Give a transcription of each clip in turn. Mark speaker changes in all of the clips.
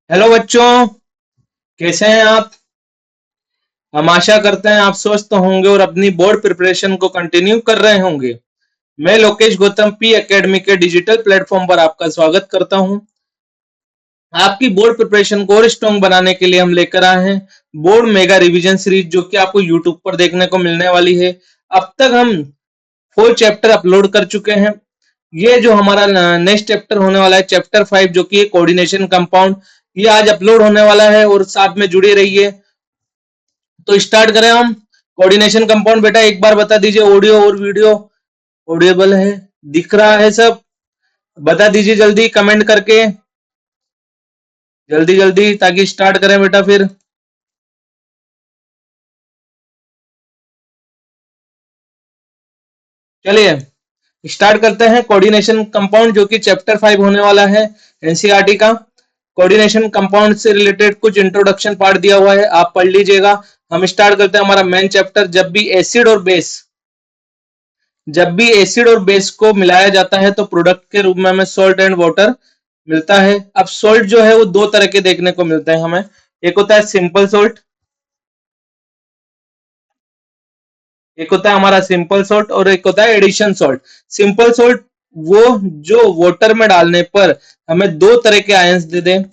Speaker 1: Hello बच्चों, कैसे हैं आप। हम आशा करते हैं आप स्वस्थ होंगे और अपनी बोर्ड प्रिपरेशन को कंटिन्यू कर रहे होंगे। मैं लोकेश गौतम पी एकेडमी के डिजिटल प्लेटफॉर्म पर आपका स्वागत करता हूं। आपकी बोर्ड प्रिपरेशन को और स्ट्रॉन्ग बनाने के लिए हम लेकर आए हैं बोर्ड मेगा रिवीजन सीरीज, जो कि आपको यूट्यूब पर देखने को मिलने वाली है। अब तक हम 4 चैप्टर अपलोड कर चुके हैं। ये जो हमारा नेक्स्ट चैप्टर होने वाला है, चैप्टर 5, जो कि कोऑर्डिनेशन कंपाउंड, ये आज अपलोड होने वाला है और साथ में जुड़े रहिए। तो स्टार्ट करें हम। कोऑर्डिनेशन कंपाउंड, बेटा एक बार बता दीजिए, ऑडियो और वीडियो ऑडिएबल है, दिख रहा है सब? बता दीजिए जल्दी कमेंट करके, जल्दी जल्दी, ताकि स्टार्ट करें बेटा फिर। चलिए स्टार्ट करते हैं कोऑर्डिनेशन कंपाउंड, जो कि चैप्टर 5 होने वाला है एनसीईआरटी का। कोऑर्डिनेशन कंपाउंड से रिलेटेड कुछ इंट्रोडक्शन पार्ट दिया हुआ है, आप पढ़ लीजिएगा। हम स्टार्ट करते हैं हमारा मेन चैप्टर। जब भी एसिड और बेस को मिलाया जाता है तो प्रोडक्ट के रूप में हमें सॉल्ट एंड वाटर मिलता है। अब सॉल्ट जो है वो दो तरह के देखने को मिलते हैं हमें। एक होता है सिंपल सॉल्ट, एक होता है हमारा सिंपल सॉल्ट, और एक होता है एडिशन सॉल्ट। सिंपल सॉल्ट वो जो वाटर में डालने पर हमें दो तरह के आयंस दे दे,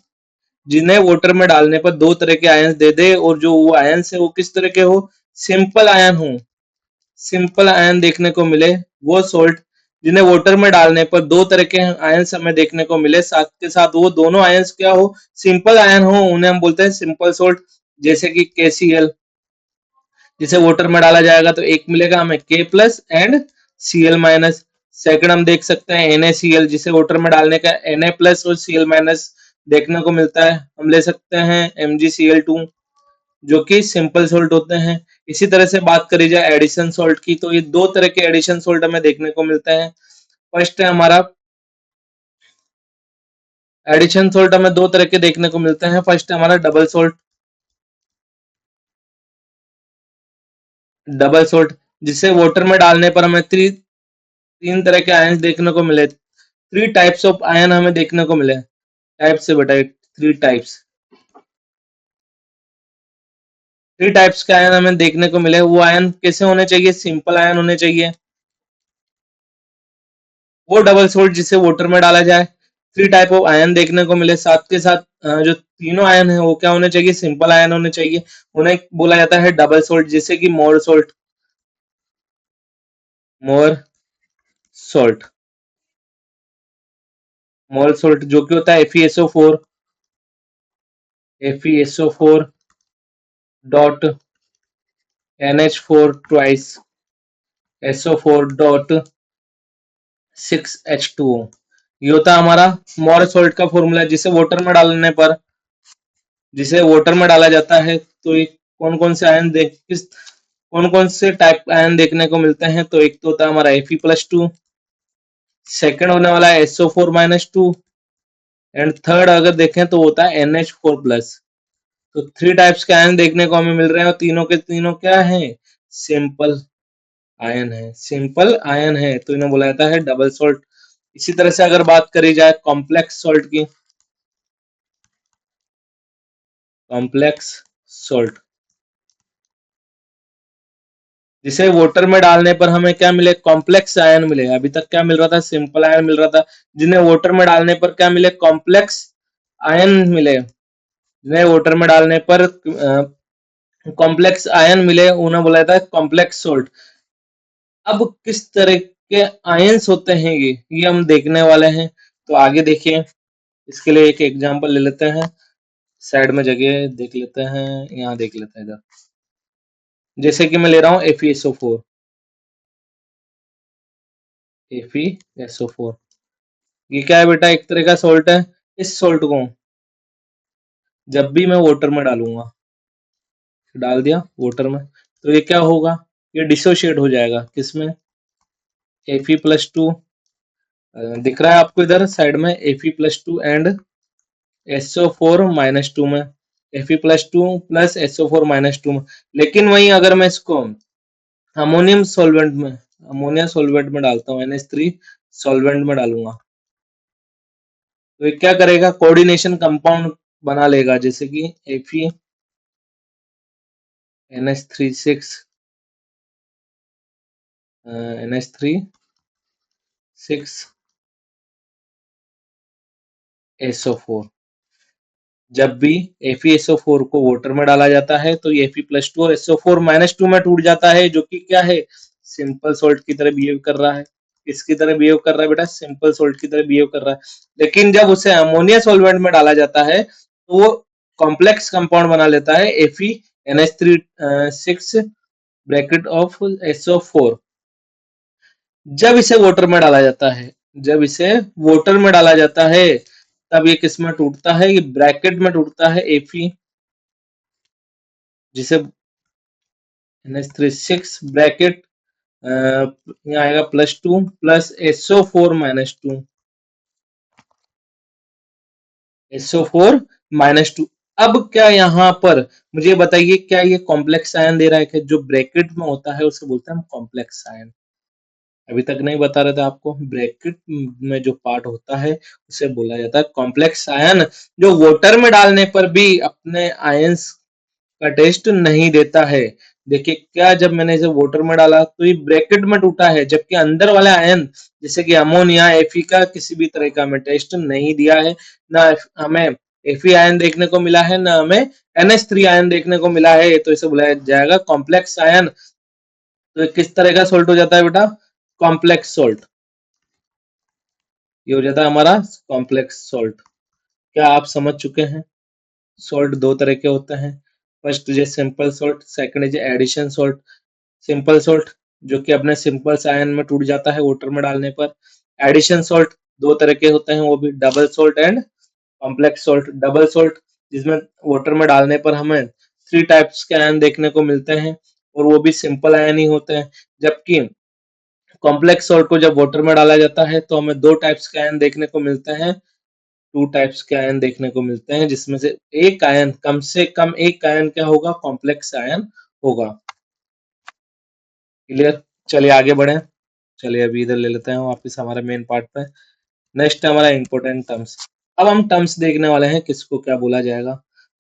Speaker 1: जिन्हें वाटर में डालने पर दो तरह के आयंस दे दे, और जो वो आयंस है वो किस तरह के हो, सिंपल आयन हो, सिंपल आयन देखने को मिले, वो सॉल्ट। जिन्हें वाटर में डालने पर दो तरह के आयंस हमें देखने को मिले, साथ के साथ वो दोनों आयंस क्या हो, सिंपल आयन हो, उन्हें हम बोलते हैं सिंपल सॉल्ट। जैसे कि KCl, जिसे वाटर में डाला जाएगा तो एक मिलेगा हमें K+ एंड Cl-। सेकंड हम देख सकते हैं NaCl, जिसे वाटर में डालने का Na+ और Cl- देखने को मिलता है। हम ले सकते हैं MgCl2, जो कि सिंपल सोल्ट होते हैं। इसी तरह से बात करी जाए एडिशन सोल्ट की, तो ये दो तरह के एडिशन सोल्ट हमें देखने को मिलते हैं। फर्स्ट है हमारा एडिशन सोल्ट, हमें दो तरह के देखने को मिलते हैं। फर्स्ट है हमारा डबल सोल्ट, डबल सोल्ट जिसे वाटर में डालने पर हमें तीन तरह के आयन देखने को मिले। 3 टाइप्स ऑफ आयन हमें देखने को मिले। टाइप से बेटा, 3 टाइप्स, 3 टाइप्स के आयन हमें देखने को मिले। वो आयन कैसे होने चाहिए, सिंपल आयन होने चाहिए। वो डबल सोल्ट जिसे वाटर में डाला जाए। 3 टाइप ऑफ आयन देखने को मिले, साथ के साथ जो तीनों आयन है वो क्या होने चाहिए, सिंपल आयन होने चाहिए। उन्हें बोला जाता है डबल सोल्ट, जैसे कि मोर सोल्ट, मोर सोल्ट, मोर सोल्ट जो कि होता है FeSO4, FeSO4 dot NH4 twice SO4 dot 6H2O। ये होता है हमारा मोर सोल्ट का फॉर्मूला, जिसे वाटर में डाला जाता है। तो ये कौन कौन से आयन देख किस कौन कौन से टाइप आयन देखने को मिलते हैं, तो एक तो होता है हमारा Fe+2, सेकंड होने वाला है SO4-2, एंड थर्ड अगर देखें तो होता है NH4+। तो 3 टाइप्स के आयन देखने को हमें मिल रहे हैं, और तीनों के तीनों क्या है, सिंपल आयन है, सिंपल आयन है, तो इन्हें बोला जाता है डबल सॉल्ट। इसी तरह से अगर बात करी जाए कॉम्प्लेक्स सॉल्ट की, कॉम्प्लेक्स सॉल्ट जिसे वाटर में डालने पर हमें क्या मिले, कॉम्प्लेक्स आयन मिले। अभी तक क्या मिल रहा था, सिंपल आयन मिल रहा था। जिन्हें वाटर में डालने पर क्या मिले, कॉम्प्लेक्स आयन मिले। जिन्हें वाटर में डालने पर कॉम्प्लेक्स आयन मिले, उन्हें बोला जाता है कॉम्प्लेक्स सोल्ट। अब किस तरह के आयंस होते हैं ये हम देखने वाले हैं। तो आगे देखिए, इसके लिए एक एग्जांपल ले लेते हैं। साइड में जगह देख लेते हैं, यहाँ देख लेते हैं इधर। जैसे कि मैं ले रहा हूँ FeSO4, FeSO4 ये क्या है बेटा, एक तरह का सॉल्ट है। इस सॉल्ट को जब भी मैं वाटर में डालूंगा, डाल दिया वाटर में, तो ये क्या होगा, ये डिसोशिएट हो जाएगा। किसमें, Fe+2, दिख रहा है आपको इधर साइड में, Fe+2 एंड SO4-2 में, Fe+2 प्लस SO4-2 में। लेकिन वहीं अगर मैं इसको अमोनियम सॉल्वेंट में, अमोनिया सॉल्वेंट में डालता हूँ, NH3 सॉल्वेंट में डालूंगा, तो ये क्या करेगा, कोऑर्डिनेशन कंपाउंड बना लेगा, जैसे कि Fe NH36 NH36 SO4। जब भी FeSO4 को वाटर में डाला जाता है तो ये Fe+2 और SO4-2 में टूट जाता है, जो कि क्या है, सिंपल सोल्ट की तरह बिहेव कर रहा है। किसकी तरह बिहेव कर रहा है बेटा? सिंपल सोल्ट की तरह बिहेव कर रहा है। लेकिन जब उसे अमोनिया सॉल्वेंट में डाला जाता है तो वो कॉम्प्लेक्स कंपाउंड बना लेता है, Fe NH36 bracket of SO4। जब इसे वाटर में डाला जाता है, जब इसे वाटर में डाला जाता है तब ये किस में टूटता है? ये ब्रैकेट में टूटता है, Fe, जिसे NH36 ब्रैकेट यहाँ आएगा +2 प्लस SO4-2 SO4-2। अब क्या यहाँ पर मुझे बताइए, क्या ये कॉम्प्लेक्स आयन दे रहा है? कि जो ब्रैकेट में होता है उसे बोलते हैं हम कॉम्प्लेक्स आयन। अभी तक नहीं बता रहे थे आपको, ब्रैकेट में जो पार्ट होता है उसे बोला जाता है कॉम्प्लेक्स आयन, जो वाटर में डालने पर भी अपने आयंस का टेस्ट नहीं देता है। देखिए क्या, जब मैंने इसे वाटर में डाला तो ये ब्रैकेट में टूटा है, जबकि अंदर वाला आयन जैसे कि अमोनिया, Fe का किसी भी तरह का हमें टेस्ट नहीं दिया है। ना हमें Fe आयन देखने को मिला है, ना हमें NH3 आयन देखने को मिला है, तो इसे बुलाया जाएगा कॉम्प्लेक्स आयन। तो किस तरह का सोल्ट हो जाता है बेटा? Complex salt. ये हो जाता है हमारा कॉम्प्लेक्स सोल्ट। क्या आप समझ चुके हैं? सोल्ट दो तरह के होते हैं। First is simple salt, second is addition salt. Simple salt जो कि अपने सिंपल आयन में टूट जाता है वाटर में डालने पर। एडिशन सोल्ट दो तरह के होते हैं, वो भी double salt and complex salt. Double salt जिसमें वाटर में डालने पर हमें 3 टाइप्स के आयन देखने को मिलते हैं और वो भी सिंपल आयन ही होते हैं, जबकि कॉम्प्लेक्स सोल्ट को जब वाटर में डाला जाता है तो हमें 2 टाइप्स के आयन देखने को मिलते हैं, 2 टाइप्स के आयन देखने को मिलते हैं, जिसमें से एक आयन, कम से कम एक आयन क्या होगा? कॉम्प्लेक्स आयन होगा। क्लियर? चलिए आगे बढ़े। चलिए अभी इधर ले लेते हैं वापस हमारे मेन पार्ट पे। नेक्स्ट है हमारा इंपॉर्टेंट टर्म्स। अब हम टर्म्स देखने वाले हैं किसको क्या बोला जाएगा।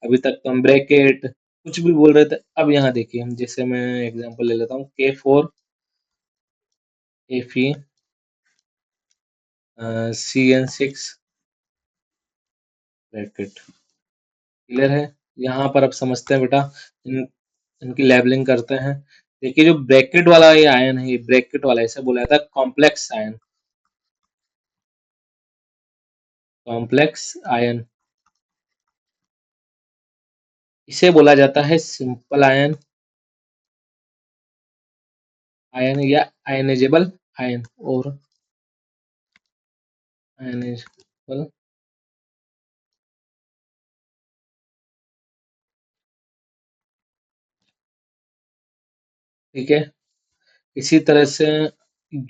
Speaker 1: अभी तक तो हम ब्रैकेट कुछ भी बोल रहे थे, अब यहाँ देखिए, हम जैसे मैं एग्जांपल ले लेता हूँ K4 Fe CN6 bracket. Clear है? यहाँ पर अब समझते हैं बेटा, इनकी लेबलिंग करते हैं। देखिए जो ब्रैकेट वाला ये आयन है, ये ब्रैकेट वाला, इसे बोला जाता है कॉम्प्लेक्स आयन। कॉम्प्लेक्स आयन इसे बोला जाता है सिंपल आयन, आयन या आयनेजेबल आयन और आयनेजेबल। ठीक है, इसी तरह से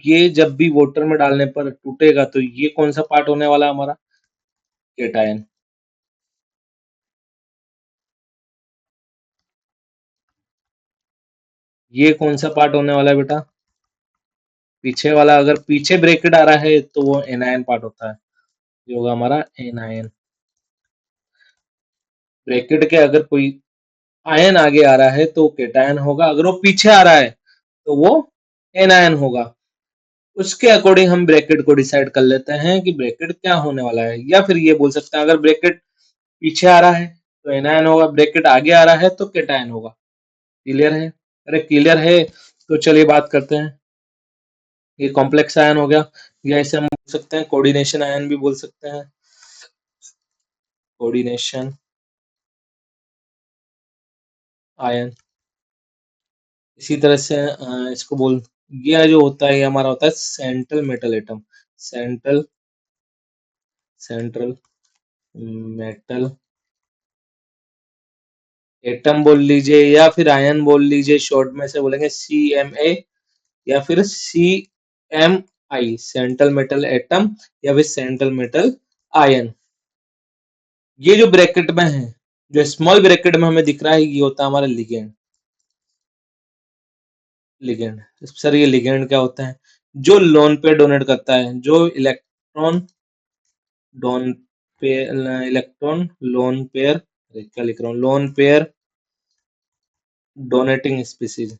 Speaker 1: ये जब भी वाटर में डालने पर टूटेगा तो ये कौन सा पार्ट होने वाला है हमारा? केटायन। ये कौन सा पार्ट होने वाला है बेटा? पीछे वाला। अगर पीछे ब्रैकेट आ रहा है तो वो एनायन पार्ट होता है, ये होगा हमारा एनायन। ब्रैकेट के अगर कोई आयन आगे आ रहा है तो केटायन होगा, अगर वो पीछे आ रहा है तो वो एनायन होगा। उसके अकॉर्डिंग हम ब्रैकेट को डिसाइड कर लेते हैं कि ब्रैकेट क्या होने वाला है, या फिर ये बोल सकते हैं अगर ब्रैकेट पीछे आ रहा है तो एनायन होगा, ब्रैकेट आगे आ रहा है तो केटायन होगा। क्लियर है? अरे क्लियर है, तो चलिए बात करते हैं। ये कॉम्प्लेक्स आयन हो गया, या इसे हम बोल सकते हैं कोऑर्डिनेशन आयन भी बोल सकते हैं। Coordination ion. इसी तरह से इसको बोल, ये जो होता है ये हमारा होता है central metal atom. Central central metal atom बोल लीजिए या फिर आयन बोल लीजिए, शॉर्ट में से बोलेंगे CMA या फिर CMI, सेंट्रल मेटल एटम या फिर सेंट्रल मेटल आयन। ये जो ब्रैकेट में है, जो स्मॉल ब्रैकेट में हमें दिख रहा है, ये होता है हमारा लिगेंड। लिगेंड सर, ये लिगेंड क्या होता है? जो लोन पे डोनेट करता है, जो इलेक्ट्रॉन डोन इलेक्ट्रॉन लोन पेयर, क्या लिख रहा हूँ, lone pair donating species,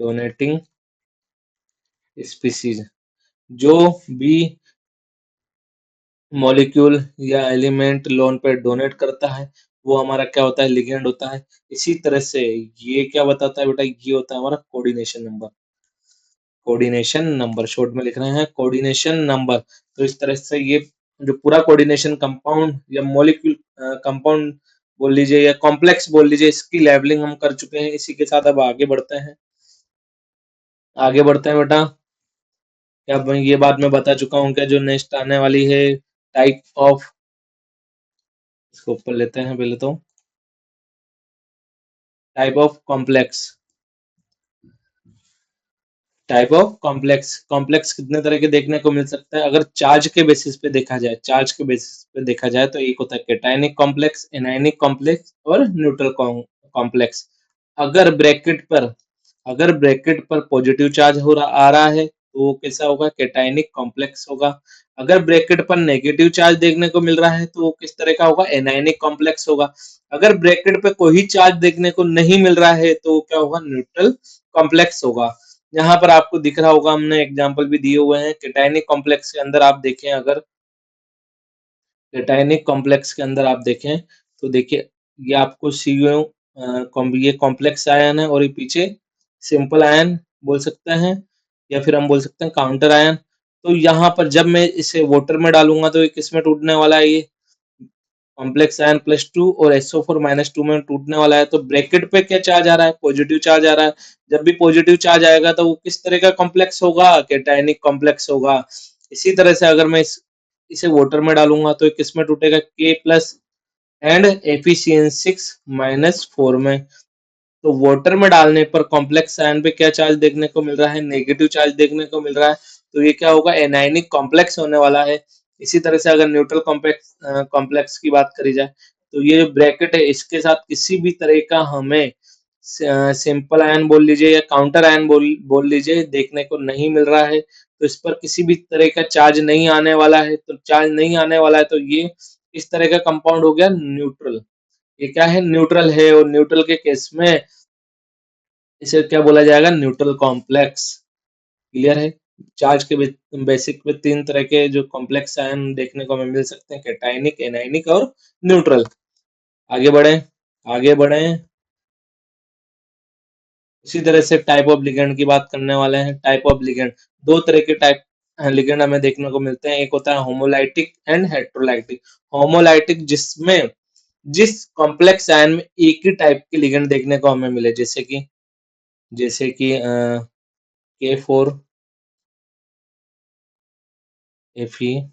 Speaker 1: donating species, जो भी मॉलिक्यूल या एलिमेंट लोन पेयर डोनेट करता है वो हमारा क्या होता है, लिगेंड होता है। इसी तरह से ये क्या बताता है बेटा, ये होता है हमारा coordination number, coordination number short में लिख रहे हैं कोऑर्डिनेशन नंबर। तो इस तरह से ये जो पूरा कोऑर्डिनेशन कंपाउंड या मॉलिक्यूल कंपाउंड बोल लीजिए या कॉम्प्लेक्स बोल लीजिए, इसकी लेवलिंग हम कर चुके हैं। इसी के साथ अब आगे बढ़ते हैं, आगे बढ़ते हैं बेटा। क्या मैं ये बात मैं बता चुका हूँ क्या, जो नेक्स्ट आने वाली है टाइप ऑफ, इसको ऊपर लेते हैं पहले तो, type of complex, type of complex. Complex कितने तरह के देखने को मिल सकता है, अगर चार्ज के बेसिस पे देखा जाए, चार्ज के बेसिस पे देखा जाए तो एक होता है कैटायनिक कॉम्प्लेक्स, एनायनिक कॉम्प्लेक्स और न्यूट्रल कॉम्प्लेक्स। अगर ब्रैकेट पर, अगर ब्रैकेट पर पॉजिटिव चार्ज हो रहा आ रहा है तो वो कैसा होगा, कैटायनिक कॉम्प्लेक्स होगा। अगर ब्रैकेट पर नेगेटिव चार्ज देखने को मिल रहा है तो वो किस तरह का होगा, एनायनिक कॉम्प्लेक्स होगा। अगर ब्रैकेट पे कोई चार्ज देखने को नहीं मिल रहा है तो वो क्या होगा, न्यूट्रल कॉम्प्लेक्स होगा। यहाँ पर आपको दिख रहा होगा, हमने एग्जांपल भी दिए हुए हैं। कैटायनिक कॉम्प्लेक्स के अंदर आप देखें, अगर कैटायनिक कॉम्प्लेक्स के अंदर आप देखें तो देखिए ये आपको सीयू ये कॉम्प्लेक्स आयन है और ये पीछे सिंपल आयन बोल सकते हैं या फिर हम बोल सकते हैं काउंटर आयन। तो यहाँ पर जब मैं इसे वाटर में डालूंगा तो ये किस में टूटने वाला है, ये कॉम्प्लेक्स आयन +2 और SO4 -2 में टूटने वाला है। तो ब्रैकेट पे क्या चार्ज आ रहा है, पॉजिटिव चार्ज आ रहा है। जब भी पॉजिटिव चार्ज आएगा तो वो किस तरह का कॉम्प्लेक्स होगा, कैटायनिक कॉम्प्लेक्स होगा। इसी तरह से अगर मैं इसे वाटर में डालूंगा तो किस में टूटेगा, K+ एंड Fe6- 4 में। तो वाटर में डालने पर कॉम्प्लेक्स आयन पे क्या चार्ज देखने को मिल रहा है, नेगेटिव चार्ज देखने को मिल रहा है। तो ये क्या होगा, एनायनिक कॉम्प्लेक्स होने वाला है। इसी तरह से अगर न्यूट्रल कॉम्प्लेक्स कॉम्प्लेक्स की बात करी जाए तो ये जो ब्रैकेट है इसके साथ किसी भी तरह का हमें सिंपल आयन बोल लीजिए या काउंटर आयन बोल लीजिए देखने को नहीं मिल रहा है। तो इस पर किसी भी तरह का चार्ज नहीं आने वाला है। तो चार्ज नहीं आने वाला है तो ये इस तरह का कंपाउंड हो गया न्यूट्रल। ये क्या है, न्यूट्रल है। और न्यूट्रल के केस में इसे क्या बोला जाएगा, न्यूट्रल कॉम्प्लेक्स। क्लियर है। चार्ज के बेसिक पे 3 तरह के जो कॉम्प्लेक्स आयन देखने को हमें मिल सकते हैं, कैटायनिक, एनायनिक और न्यूट्रल। आगे बढ़े, आगे बढ़े। इसी तरह से टाइप ऑफ लिगेंड की बात करने वाले हैं। टाइप ऑफ लिगेंड, दो तरह के टाइप लिगेंड हमें देखने को मिलते हैं। एक होता है होमोलाइटिक एंड हेट्रोलाइटिक। होमोलाइटिक जिसमें जिस कॉम्प्लेक्स आयन में एक ही टाइप के लिगेंड देखने को हमें मिले, जैसे कि K4 FeCN6,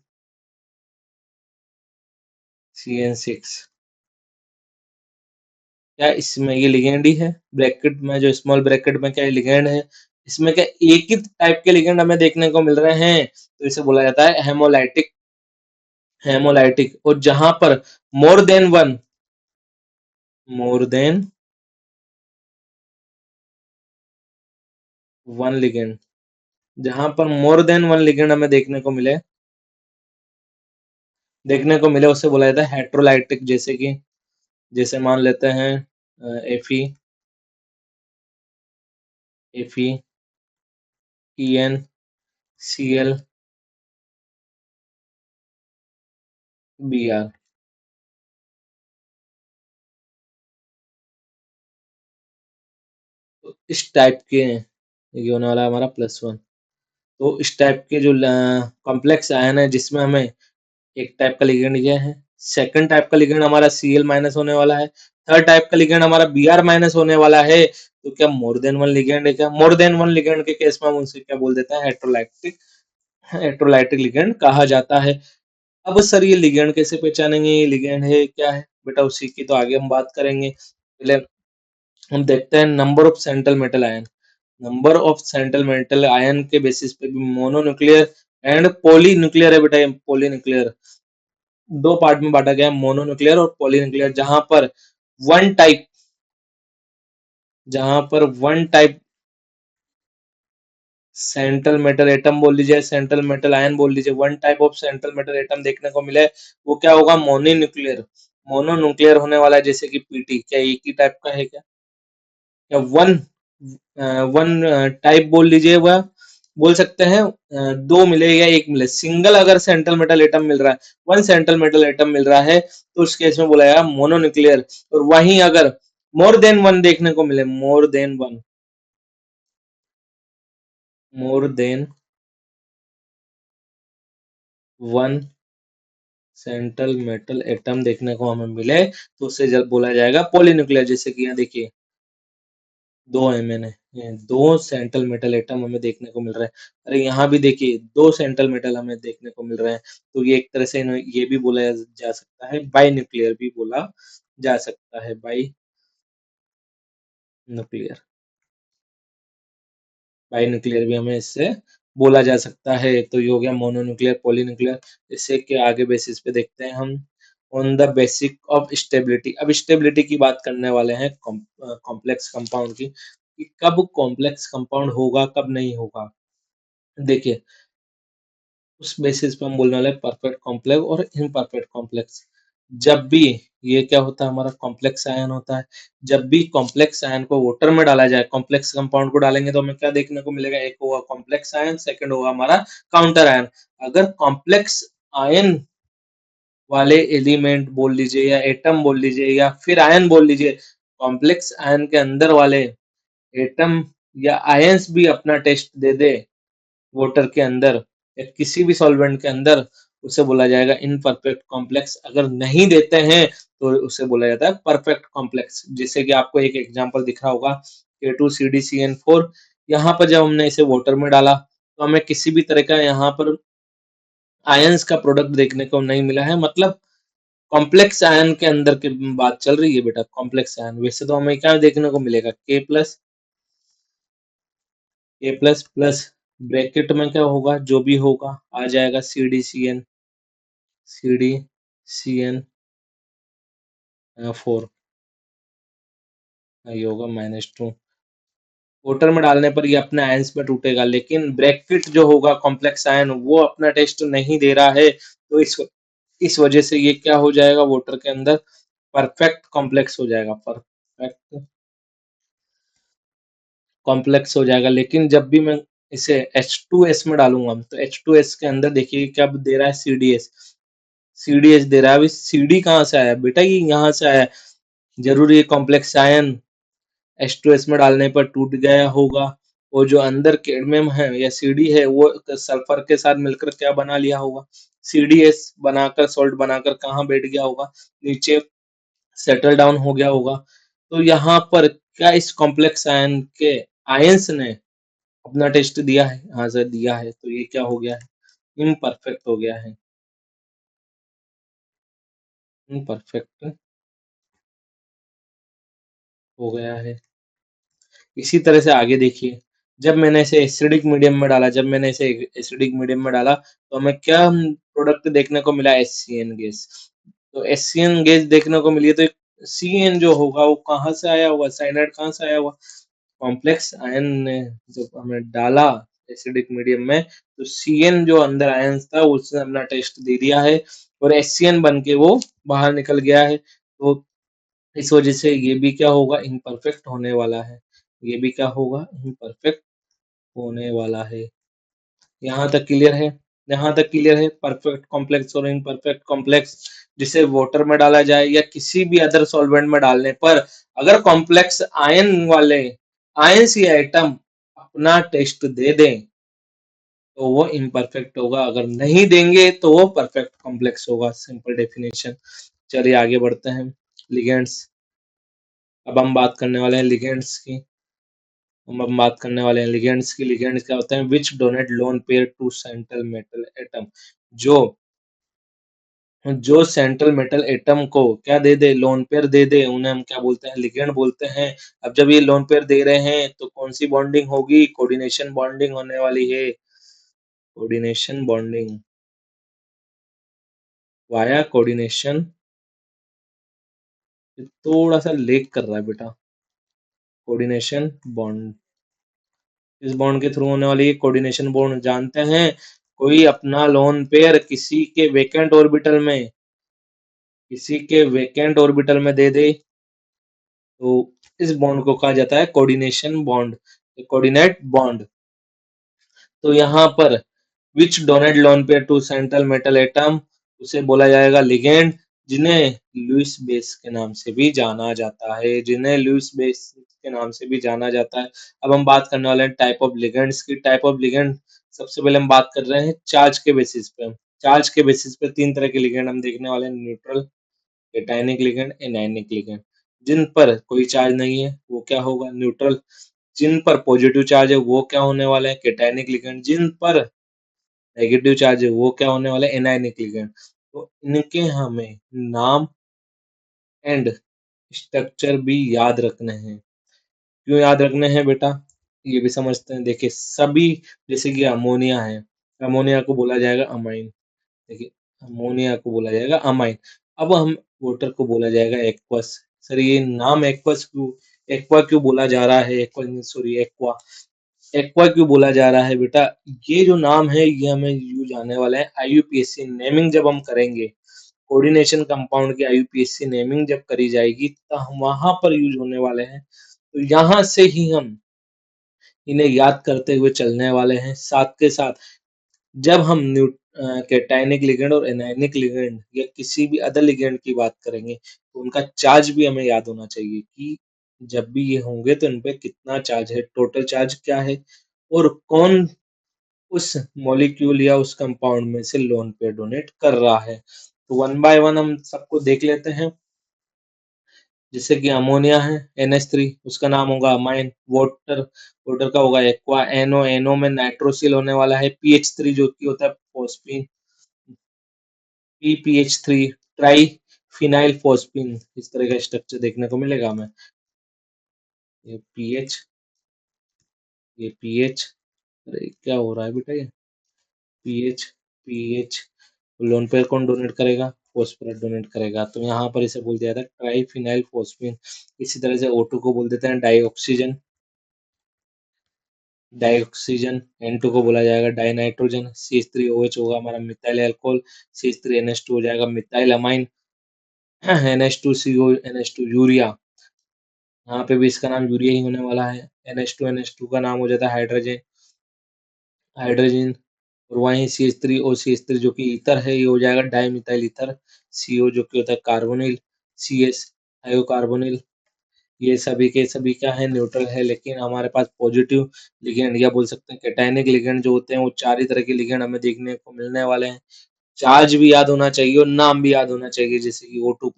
Speaker 1: क्या इसमें ये लिगेंड ही है। ब्रैकेट में जो स्मॉल ब्रैकेट में क्या लिगेंड है, इसमें क्या एक ही टाइप के लिगेंड हमें देखने को मिल रहे हैं तो इसे बोला जाता है हेमोलाइटिक। हेमोलाइटिक। और जहां पर मोर देन वन लिगेंड, जहां पर मोर देन वन लिगेंड हमें देखने को मिले उसे बोला जाता है हेट्रोलाइटिक। जैसे मान लेते हैं FeCN Cl Br। तो इस टाइप के ये होने वाला है हमारा +1। तो इस टाइप के जो कॉम्प्लेक्स आयन है जिसमें हमें एक टाइप का लिगेंड ये है, सेकंड टाइप का लिगेंड हमारा Cl- होने वाला है, थर्ड टाइप का लिगेंड हमारा Br- होने वाला है। तो क्या मोर देन वन लिगेंड है, क्या मोर देन वन लिगेंड के केस में हम उनसे क्या बोल देते हैं, हेट्रोलाइटिक। हेट्रोलाइटिक लिगेंड कहा जाता है। अब सर ये लिगेंड कैसे पहचानेंगे, ये लिगेंड है क्या है बेटा, उसी की तो आगे हम बात करेंगे। पहले हम देखते हैं number of central metal ion. Number of central metal ion के बेसिस पे भी मोनोन्यूक्लियर एंड पॉलीन्यूक्लियर है बेटा। पॉलीन्यूक्लियर दो पार्ट में बांटा गया है, मोनोन्यूक्लियर और पॉलीन्यूक्लियर। वन टाइप जहां पर one type central metal atom बोल लीजिए, सेंट्रल मेटल आयन बोल लीजिए, one type of central metal atom देखने को मिले, वो क्या होगा? मोनोन्यूक्लियर। मोनोन्यूक्लियर होने वाला है, जैसे कि पीटी, क्या एक ही टाइप का है क्या? या वन वन टाइप बोल लीजिए, वह बोल सकते हैं दो मिले या एक मिले। सिंगल अगर सेंट्रल मेटल एटम मिल रहा है, वन सेंट्रल मेटल एटम मिल रहा है, तो उस केस में बोला जाएगा मोनोन्यूक्लियर। और वहीं अगर मोर देन वन देखने को मिले, more than one, more than one central metal atom देखने को हमें मिले, तो उससे जब बोला जाएगा पॉलीन्यूक्लियर। जैसे कि यहाँ देखिए, दो है, मैंने ये दो सेंट्रल मेटल एटम हमें देखने को मिल रहा है। अरे यहाँ भी देखिए, दो सेंट्रल मेटल हमें देखने को मिल रहे हैं, तो ये एक तरह से ये भी बोला जा सकता है, बाई न्यूक्लियर भी बोला जा सकता है, बाई न्यूक्लियर। बाई न्यूक्लियर भी हमें इससे बोला जा सकता है। तो ये हो गया मोनोन्यूक्लियर, पॉलीन्यूक्लियर। इससे के आगे बेसिस पे देखते हैं हम, on the basic of stability. अब स्टेबिलिटी की बात करने वाले हैं कॉम्प्लेक्स कंपाउंड की, कि कब कॉम्प्लेक्स कंपाउंड होगा, कब नहीं होगा। देखिए, उस बेसिस पे हम बोलने वाले हैं परफेक्ट कॉम्प्लेक्स और इम्परफेक्ट कॉम्प्लेक्स। जब भी ये क्या होता है, हमारा कॉम्प्लेक्स आयन होता है, जब भी कॉम्प्लेक्स आयन को वाटर में डाला जाए, कॉम्प्लेक्स कंपाउंड को डालेंगे, तो हमें क्या देखने को मिलेगा? एक होगा कॉम्प्लेक्स आयन, सेकंड होगा हमारा काउंटर आयन। अगर कॉम्प्लेक्स आयन वाले एलिमेंट बोल लीजिए, या एटम बोल लीजिए, या फिर आयन बोल लीजिए, कॉम्प्लेक्स आयन के अंदर वाले एटम या आयंस भी अपना टेस्ट दे दे वाटर के अंदर या किसी भी सॉल्वेंट के अंदर, उसे बोला जाएगा इनपरफेक्ट कॉम्प्लेक्स। अगर नहीं देते हैं, तो उसे बोला जाता है परफेक्ट कॉम्प्लेक्स। जैसे कि आपको एक एग्जांपल दिख रहा होगा, K2CdCN4। यहाँ पर जब हमने इसे वाटर में डाला, तो हमें किसी भी तरह का यहाँ पर आयंस का प्रोडक्ट देखने को नहीं मिला है। मतलब कॉम्प्लेक्स आयन के अंदर की बात चल रही है बेटा, कॉम्प्लेक्स आयन। वैसे तो हमें क्या देखने को मिलेगा? K प्लस ब्रैकेट में क्या होगा? जो भी होगा आ जाएगा, CdCN4, ये होगा -2। वाटर में डालने पर ये अपने आयंस में टूटेगा, लेकिन ब्रैकेट जो होगा कॉम्प्लेक्स आयन, वो अपना टेस्ट नहीं दे रहा है, तो इस वजह से ये क्या हो जाएगा? वाटर के अंदर परफेक्ट कॉम्प्लेक्स हो जाएगा, परफेक्ट कॉम्प्लेक्स हो जाएगा। लेकिन जब भी मैं इसे H2S में डालूंगा, तो H2S के अंदर देखिए क्या दे रहा है? CDS दे रहा है। अभी CD कहाँ से आया बेटा? ये यहाँ से आया। जरूरी है कॉम्प्लेक्स आयन H2S में डालने पर टूट गया होगा, और जो अंदर कैडमियम है या CD है, वो सल्फर के साथ मिलकर क्या बना लिया होगा? CDS बनाकर, सॉल्ट बनाकर कहाँ बैठ गया होगा? नीचे सेटल डाउन हो गया होगा। तो यहाँ पर क्या इस कॉम्प्लेक्स आयन के आयंस ने अपना टेस्ट दिया है? हाँ सर, दिया है। तो ये क्या हो गया है? इम्परफेक्ट हो गया है, इम्परफेक्ट हो गया है। इसी तरह से आगे देखिए, जब मैंने इसे एसिडिक मीडियम में डाला, जब मैंने इसे एसिडिक मीडियम में डाला, तो हमें क्या प्रोडक्ट देखने को मिला? HCN gas. तो HCN गैस देखने को मिली है, तो CN जो होगा वो कहाँ से आया होगा? साइनाइड कहाँ से आया होगा? कॉम्प्लेक्स आयन ने जब हमें डाला एसिडिक मीडियम में, तो CN जो अंदर आयन था, उसने अपना टेस्ट दे दिया है, और HCN बन के वो बाहर निकल गया है। तो इस वजह से ये भी क्या होगा? इम्परफेक्ट होने वाला है। ये भी क्या होगा? इम्परफेक्ट होने वाला है। यहाँ तक क्लियर है? यहाँ तक क्लियर है? परफेक्ट कॉम्प्लेक्स और इम्परफेक्ट कॉम्प्लेक्स, जिसे वाटर में डाला जाए या किसी भी अदर सॉल्वेंट में डालने पर, अगर कॉम्प्लेक्स आयन वाले आयंस या एटम अपना टेस्ट दे दें, तो वो इम्परफेक्ट होगा। अगर नहीं देंगे, तो वो परफेक्ट कॉम्प्लेक्स होगा। Simple definition. चलिए आगे बढ़ते हैं। लिगेंड्स। अब हम बात करने वाले हैं लिगेंड्स की। हम बात करने वाले हैं लिगेंड्स की। लिगेंड्स क्या होते हैं? Which donate lone pair to central metal atom. जो जो सेंट्रल मेटल एटम को क्या दे दे? लोन पेयर दे दे, उन्हें हम क्या बोलते हैं? लिगेंड बोलते हैं। अब जब ये लोन पेयर दे रहे हैं, तो कौन सी बॉन्डिंग होगी? कोऑर्डिनेशन बॉन्डिंग होने वाली है। Coordination bonding, via coordination. थोड़ा सा लेक कर रहा है बेटा। कोऑर्डिनेशन बॉन्ड, इस बॉन्ड के थ्रू होने वाली कोऑर्डिनेशन बॉन्ड जानते हैं। कोई अपना लोन पेयर किसी के वेकेंट ऑर्बिटल में दे दे तो इस बॉन्ड को कहा जाता है कोऑर्डिनेशन बॉन्ड, कोऑर्डिनेट बॉन्ड। तो यहाँ पर which donate lone pair to central metal atom, उसे बोला जाएगा लिगेंड, जिन्हें लुईस बेस के नाम से भी जाना जाता है, जिन्हें लुईस बेस के नाम से भी जाना जाता है। अब हम बात करने वाले हैं टाइप ऑफ लिगेंड्स की। टाइप ऑफ लिगेंड सबसे पहले हम बात कर रहे हैं चार्ज के बेसिस पे। चार्ज के बेसिस पे तीन तरह के लिगेंड हम देखने वाले हैं, neutral, cationic ligand, anionic ligand. जिन पर कोई चार्ज नहीं है वो क्या होगा, न्यूट्रल। जिन पर पॉजिटिव चार्ज है वो क्या होने वाला है, कैटायनिक लिगेंड। जिन पर नेगेटिव चार्ज है वो क्या होने वाला है, एनायनिक लिगेंड। तो इनके हमें नाम एंड स्ट्रक्चर भी याद रखने हैं। क्यों याद रखने हैं बेटा, ये भी समझते हैं। देखिए सभी, जैसे कि अमोनिया है, अमोनिया को बोला जाएगा अमाइन। देखिए अमोनिया को बोला जाएगा अमाइन। अब हम वाटर को बोला जाएगा एक्वस। सर ये नाम एक्वस क्यों, एक्वा क्यों बोला जा रहा है, एक्वा सॉरी एक्वा, एक्वा क्यों बोला जा रहा है बेटा, ये जो नाम है ये हमें यूज आने वाला है आईयूपीएससी नेमिंग जब हम करेंगे। कोऑर्डिनेशन कंपाउंड की आईयूपीएससी नेमिंग जब करी जाएगी तो हम वहां पर यूज होने वाले हैं। तो यहाँ से ही हम इन्हें याद करते हुए चलने वाले हैं। साथ के साथ जब हम कैटायनिक लिगेंड और एनायनिक लिगेंड या किसी भी अदर लिगेंड की बात करेंगे तो उनका चार्ज भी हमें याद होना चाहिए कि जब भी ये होंगे तो इन पे कितना चार्ज है, टोटल चार्ज क्या है, और कौन उस मॉलिक्यूल या उस कंपाउंड में से लोन पेयर डोनेट कर रहा है। तो वन बाय वन हम सबको देख लेते हैं। जैसे कि अमोनिया है NH3, उसका नाम होगा अमाइन। वाटर, वाटर का होगा एक्वा। NO में नाइट्रोसिल होने वाला है। PH3 जो कि होता है phosphine, PPH3 try phenyl phosphine. इस तरह का स्ट्रक्चर देखने को मिलेगा हमें। ये पीएच, ये पीएच, अरे क्या हो रहा है बेटा, ये पीएच, पीएच लोन पेयर कौन डोनेट करेगा, फॉस्फोरस डोनेट करेगा। तो यहाँ पर इसे बोल दिया था ट्राइफिनाइल फॉस्फीन। इसी तरह से O2 को बोल देते हैं डाइऑक्सीजन, डाइऑक्सीजन। N2 को बोला जाएगा डाई नाइट्रोजन। CH3OH होगा हमारा मिथाइल अल्कोहल। CH3NH2 हो जाएगा methyl amine. NH2CO NH2 urea, यहाँ पे भी इसका नाम यूरिया ही होने वाला है। NH2 का नाम हो जाता है हाइड्रोजन, हाइड्रोजन। और वहीं CH3O जो कि ईथर है, ये हो जाएगा डाई मिथाइल ईथर। CO जो कि होता है कार्बोनिल, CS थायोकार्बोनिल। ये सभी के सभी क्या है, न्यूट्रल है। लेकिन हमारे पास पॉजिटिव लिगेंड या बोल सकते हैं कैटायनिक लिगेंड जो होते हैं वो चार ही तरह के लिगेंड हमें देखने को मिलने वाले हैं। चार्ज भी याद होना चाहिए और नाम भी याद होना चाहिए। जैसे कि O2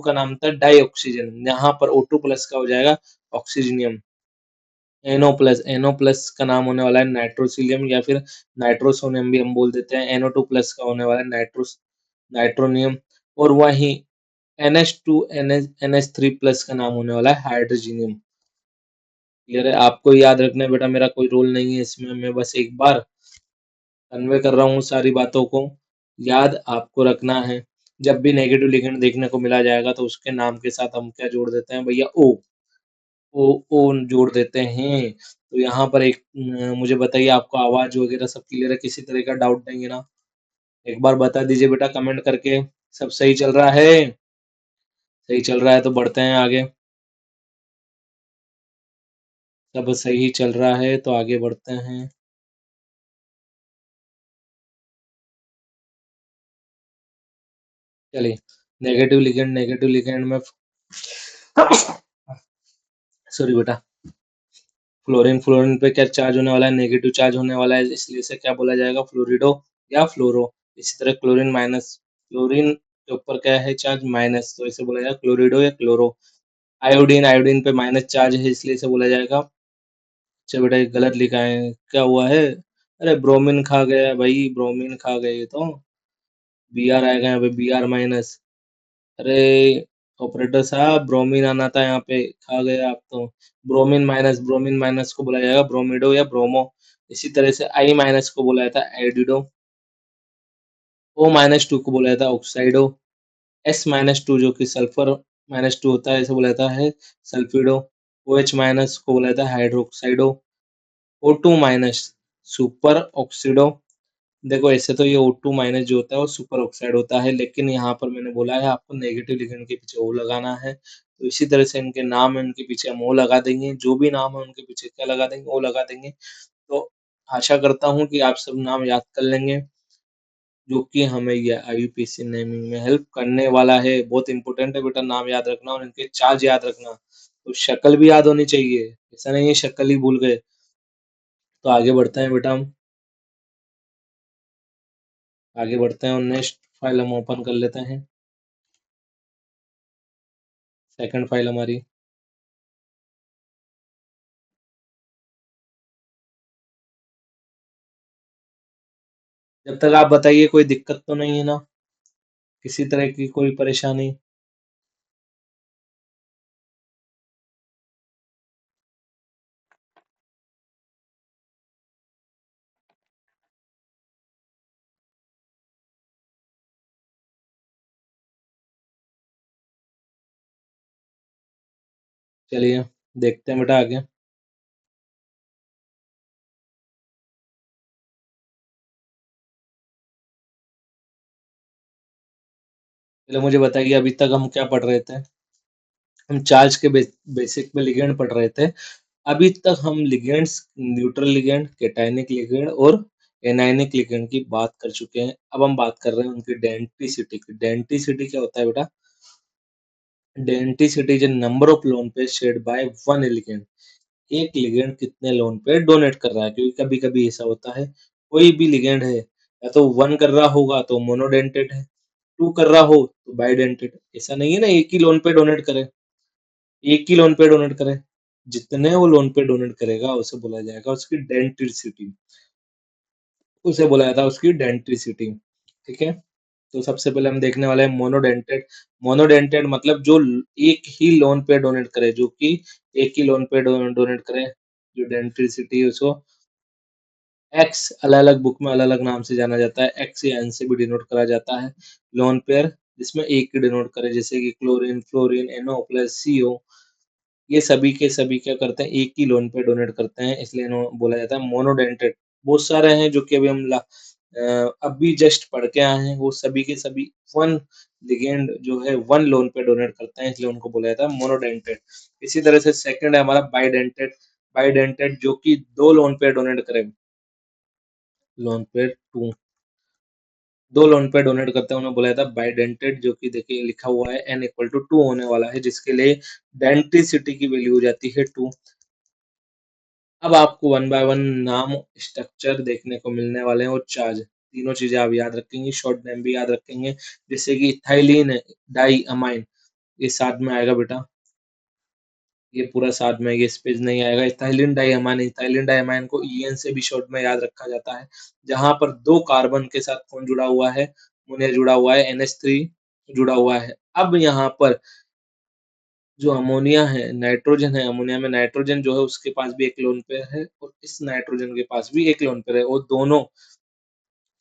Speaker 1: का नाम था डाई ऑक्सीजन, यहाँ पर O2+ का हो जाएगा ऑक्सीजनियम। NO+ का नाम होने वाला है नाइट्रोसिलियम या फिर नाइट्रोसोनियम भी हम बोल देते हैं। NO2+ का होने वाला है नाइट्रोनियम। और वहीं NH3+ का नाम होने वाला है हाइड्रोजीनियम। क्लियर है, आपको याद रखना है बेटा, मेरा कोई रोल नहीं है इसमें, मैं बस एक बार कन्वे कर रहा हूँ सारी बातों को, याद आपको रखना है। जब भी नेगेटिव लिगेंड देखने को मिला जाएगा तो उसके नाम के साथ हम क्या जोड़ देते हैं भैया, ओ जोड़ देते हैं। तो यहाँ पर एक मुझे बताइए, आपको आवाज वगैरह सब क्लियर है, किसी तरह का डाउट नहीं है ना? एक बार बता दीजिए बेटा कमेंट करके, सब सही चल रहा है? सही चल रहा है तो बढ़ते हैं आगे। सब सही चल रहा है तो आगे बढ़ते हैं। चलिए, नेगेटिव लिगेंड में सॉरी बेटा, फ्लोरीन, फ्लोरीन पे क्या चार्ज होने वाला है, नेगेटिव चार्ज होने वाला है, इसलिए इसे क्या बोला जाएगा, फ्लोरिडो या फ्लोरो। इसी तरह क्लोरीन माइनस, क्लोरीन के ऊपर क्या है चार्ज, माइनस, तो इसे बोला जाएगा क्लोरिडो या क्लोरो। आयोडीन, आयोडीन पे माइनस चार्ज है इसलिए इसे बोला जाएगा, अच्छा बेटा ये गलत लिखा है, क्या हुआ है, अरे ब्रोमीन खा गया भाई, ब्रोमीन खा गए तो Br आएगा यहाँ पे, Br-। अरे ऑपरेटर साहब, ब्रोमीन आना था यहाँ पे, खा गए आप तो। ब्रोमीन माइनस को बोला जाएगा ब्रोमिडो या ब्रोमो। इसी तरह से I- को बोला जाता है आयोडिडो। O-2 को बोला जाता है ऑक्साइडो। S-2 जो कि सल्फर -2 होता है, इसे बोला जाता है सल्फिडो। OH माइनस को बोला जाता है हाइड्रोक्साइडो, O2 माइनस सुपर ऑक्सीडो। देखो ऐसे तो ये O2 माइनस जो होता है वो सुपर ऑक्साइड होता है, लेकिन यहाँ पर मैंने बोला है आपको नेगेटिव लिगेंड के पीछे O लगाना है। तो इसी तरह से इनके नाम है, उनके पीछे हम O लगा देंगे, जो भी नाम है उनके पीछे क्या लगा देंगे, O लगा देंगे। तो आशा करता हूँ कि आप सब नाम याद कर लेंगे, जो कि हमें ये आईयूपीएसी नेमिंग में हेल्प करने वाला है। बहुत इंपॉर्टेंट है बेटा नाम याद रखना और इनके चार्ज याद रखना। तो शक्ल भी याद होनी चाहिए, ऐसा नहीं है शक्ल ही भूल गए। तो आगे बढ़ते हैं बेटा, हम आगे बढ़ते हैं और नेक्स्ट फाइल हम ओपन कर लेते हैं। सेकंड फाइल हमारी, जब तक आप बताइए कोई दिक्कत तो नहीं है ना, किसी तरह की कोई परेशानी। चलिए देखते हैं बेटा आगे। चलो मुझे बताइए अभी तक हम क्या पढ़ रहे थे। हम चार्ज के बेसिक में लिगेंड पढ़ रहे थे। अभी तक हम ligands, neutral ligand, cationic ligand और एनायनिक लिगेंड की बात कर चुके हैं। अब हम बात कर रहे हैं उनकी डेंटिसिटी की। डेंटिसिटी क्या होता है बेटा? Denticity is number of lone pair shared by one ligand. एक लिगेंड कितने लोन पेयर डोनेट कर रहा है, क्योंकि कभी कभी ऐसा होता है कोई भी लिगेंड है या तो वन कर रहा होगा तो मोनोडेंटेड है, टू कर रहा हो तो बाइडेंटेड। ऐसा नहीं है ना एक ही लोन पे डोनेट करे, एक ही लोन पे डोनेट करे। जितने वो लोन पे डोनेट करेगा उसे बोला जाएगा उसकी डेंटिसिटी, उसे बोला जाता है उसकी डेंटिसिटी। ठीक है, तो सबसे पहले हम देखने वाले हैं मोनोडेंटेड। मोनोडेंटेड मतलब जो एक ही लोन पे डोनेट करे, जो कि एक ही लोन पे डोनेट करे। जो डेंटिसिटी है उसको एक्स, अलग अलग बुक में अलग अलग नाम से जाना जाता है, एक्स या एन से भी डिनोट करा जाता है। लोन पेयर जिसमें एक ही डिनोट करे, जैसे कि chlorine, fluorine, NO plus CO, ये सभी के सभी क्या करते हैं, एक ही लोन पे डोनेट करते हैं, इसलिए इन्हों बोला जाता है मोनोडेंटेड। बहुत सारे हैं जो कि अभी हम अभी जस्ट पढ़ के आए हैं, वो सभी के सभी वन लिगेंड जो है वन लोन पे डोनेट करते हैं, इसलिए उनको बोला जाता है मोनोडेंटेड। इसी तरह से सेकंड है हमारा बाइडेंटेड। बाइडेंटेड जो कि दो लोन पे डोनेट करे, लोन पे टू, दो लोन पे डोनेट करते हैं, उन्हें बोला जाता है बाइडेंटेड। जो कि देखिए लिखा हुआ है n=2 होने वाला है, जिसके लिए डेंटिसिटी की वैल्यू हो जाती है 2। अब आपको वन बाय वन नाम, स्ट्रक्चर देखने को मिलने वाले हैं और चार्ज, तीनों चीजें आप याद रखेंगे, शॉर्ट नेम भी याद रखेंगे। जैसे कि इथाइलिन डाई अमाइन, ये साथ में आएगा बेटा, ये पूरा साथ में, ये स्पेस नहीं आएगा। इथाइलिन डाइअमाइन, इथाइलिन डाइअमाइन को EN से भी शॉर्ट में याद रखा जाता है। जहां पर दो कार्बन के साथ कौन जुड़ा हुआ है, अमोनिया जुड़ा हुआ है, NH3 जुड़ा हुआ है। अब यहाँ पर जो अमोनिया है, नाइट्रोजन है, अमोनिया में नाइट्रोजन जो है उसके पास भी एक लोन पेयर है और इस नाइट्रोजन के पास भी एक लोन पेयर है, और दोनों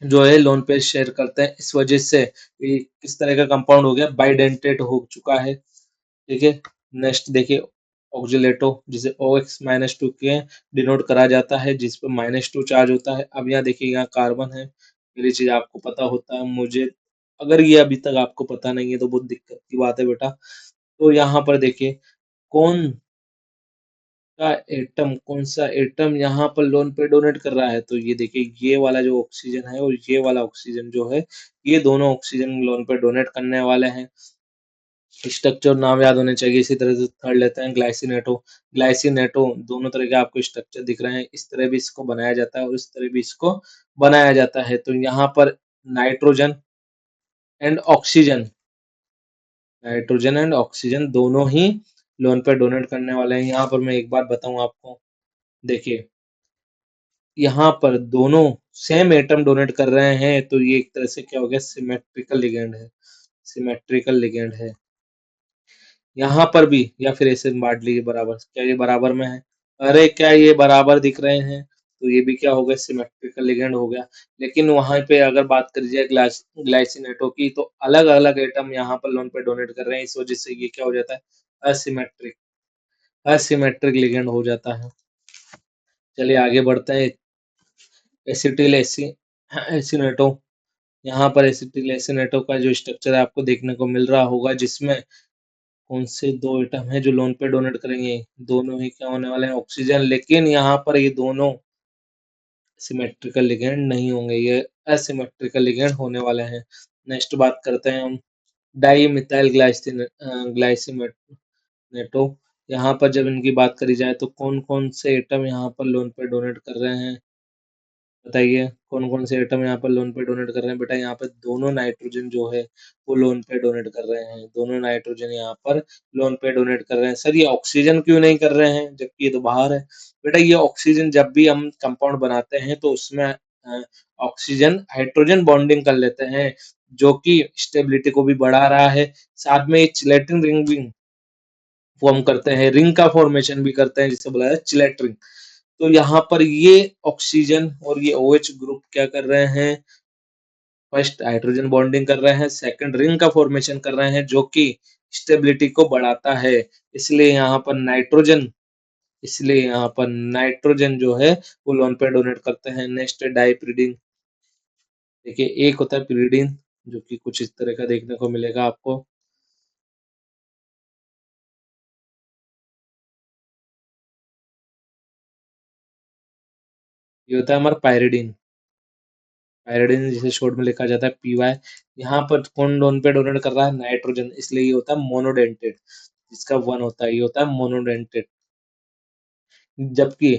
Speaker 1: जो है लोन पेयर शेयर करते हैं। इस वजह से ये किस तरह का कंपाउंड हो गया, बाइडेंटेट हो चुका है। ठीक है, नेक्स्ट देखिए ऑक्जिलेटो, जिसे OX-2 के डिनोट करा जाता है, जिस पर -2 चार्ज होता है। अब यहाँ देखिए यहाँ कार्बन है, ये चीज आपको पता होता है, मुझे अगर ये अभी तक आपको पता नहीं है तो बहुत दिक्कत की बात है बेटा। तो यहाँ पर देखिए कौन का एटम, कौन सा एटम यहाँ पर लोन पे डोनेट कर रहा है, तो ये देखिए ये वाला जो ऑक्सीजन है और ये वाला ऑक्सीजन जो है, ये दोनों ऑक्सीजन लोन पे डोनेट करने वाले हैं। स्ट्रक्चर नाम याद होने चाहिए। इसी तरह से थर्ड लेते हैं ग्लाइसिनेटो। ग्लाइसिनेटो दोनों तरह के आपको स्ट्रक्चर दिख रहे हैं, इस तरह भी इसको बनाया जाता है और इस तरह भी इसको बनाया जाता है। तो यहाँ पर nitrogen and oxygen, nitrogen and oxygen दोनों ही लोन पे डोनेट करने वाले हैं। यहाँ पर मैं एक बात बताऊं आपको, देखिए यहाँ पर दोनों सेम एटम डोनेट कर रहे हैं, तो ये एक तरह से क्या हो गया, सिमेट्रिकल लिगेंड है, सिमेट्रिकल लिगेंड है। यहाँ पर भी, या फिर ऐसे बांट लीजिए बराबर, क्या ये बराबर में है? अरे क्या ये बराबर दिख रहे हैं? तो ये भी क्या हो गया, सिमेट्रिकल लिगेंड हो गया। लेकिन वहां पे अगर बात करी जाए ग्लाइसिनेटो की, तो अलग अलग एटम यहाँ पर लोन पे डोनेट कर रहे हैं, इस वजह से ये क्या हो जाता है, असिमेट्रिक। असिमेट्रिक लिगेंड हो जाता है। चलिए आगे बढ़ते हैं। एसिटिल एसिनेटो, यहाँ पर एसिटिल एसिनेटो का जो स्ट्रक्चर है आपको देखने को मिल रहा होगा, जिसमें कौन से दो एटम है जो लोन पे डोनेट करेंगे, दोनों ही क्या होने वाले हैं, ऑक्सीजन। लेकिन यहाँ पर ये दोनों सिमेट्रिकल लिगेंड नहीं होंगे, ये असिमेट्रिकल लिगेंड होने वाले हैं। नेक्स्ट बात करते हैं हम डाई मिथाइल ग्लाइसिनेटो। यहाँ पर जब इनकी बात करी जाए तो कौन कौन से एटम यहाँ पर लोन पे डोनेट कर रहे हैं, बताइए कौन कौन से एटम यहाँ पर लोन पे डोनेट कर रहे हैं। बेटा यहाँ पे दोनों नाइट्रोजन जो है वो लोन पे डोनेट कर रहे हैं, दोनों नाइट्रोजन यहाँ पर लोन पे डोनेट कर रहे हैं। सर ये ऑक्सीजन क्यों नहीं कर रहे हैं जबकि ये तो बाहर है? बेटा ये ऑक्सीजन जब भी हम कंपाउंड बनाते हैं तो उसमें ऑक्सीजन हाइड्रोजन बॉन्डिंग कर लेते हैं, जो कि स्टेबिलिटी को भी बढ़ा रहा है। साथ में ये चिलेटिन रिंग भी फॉर्म करते हैं, रिंग का फॉर्मेशन भी करते हैं, जिसे बुलाया चिलेट रिंग। तो यहाँ पर ये ऑक्सीजन और ये OH ग्रुप क्या कर रहे हैं, फर्स्ट हाइड्रोजन बॉन्डिंग कर रहे हैं, सेकंड रिंग का फॉर्मेशन कर रहे हैं, जो कि स्टेबिलिटी को बढ़ाता है। इसलिए यहाँ पर नाइट्रोजन इसलिए यहाँ पर नाइट्रोजन जो है वो लोन पे डोनेट करते हैं। नेक्स्ट है डाइप्रिडिन। देखिए एक होता है पिरिडिन, जो कि कुछ इस तरह का देखने को मिलेगा आपको। ये होता है हमारा पायरिडिन। पायरिडिन जिसे शॉर्ट में लिखा जाता है PY। यहाँ पर कौन लोन पे डोनेट कर रहा है, नाइट्रोजन, इसलिए ये होता है मोनोडेंटेट। जिसका 1 होता है ये होता है मोनोडेंटेट। जबकि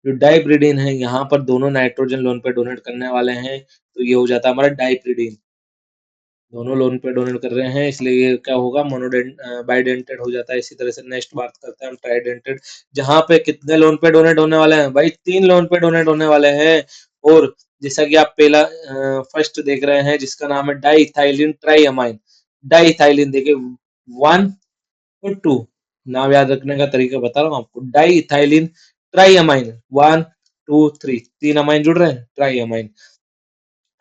Speaker 1: जो डाइप्रिडिन है यहाँ पर दोनों नाइट्रोजन लोन पे डोनेट करने वाले हैं, तो ये हो जाता है हमारा डाइप्रिडिन। दोनों लोन पे डोनेट कर रहे हैं, इसलिए ये क्या होगा, बाइडेंटेड हो जाता है। इसी तरह से नेक्स्ट बात करते हैं हम ट्राइडेंटेड, जहाँ पे कितने लोन पे डोनेट होने वाले हैं भाई, 3 लोन पे डोनेट होने वाले हैं। और जैसा कि आप पहला फर्स्ट देख रहे हैं जिसका नाम है डाइथाइलिन ट्राइअमाइन। डाइथाइलिन देखिए 1 और 2, नाम याद रखने का तरीका बता रहा हूँ आपको। डाइथाइलिन ट्राइअमाइन 1 2 3, 3 अमाइन जुड़ रहे हैं, ट्राइअमाइन,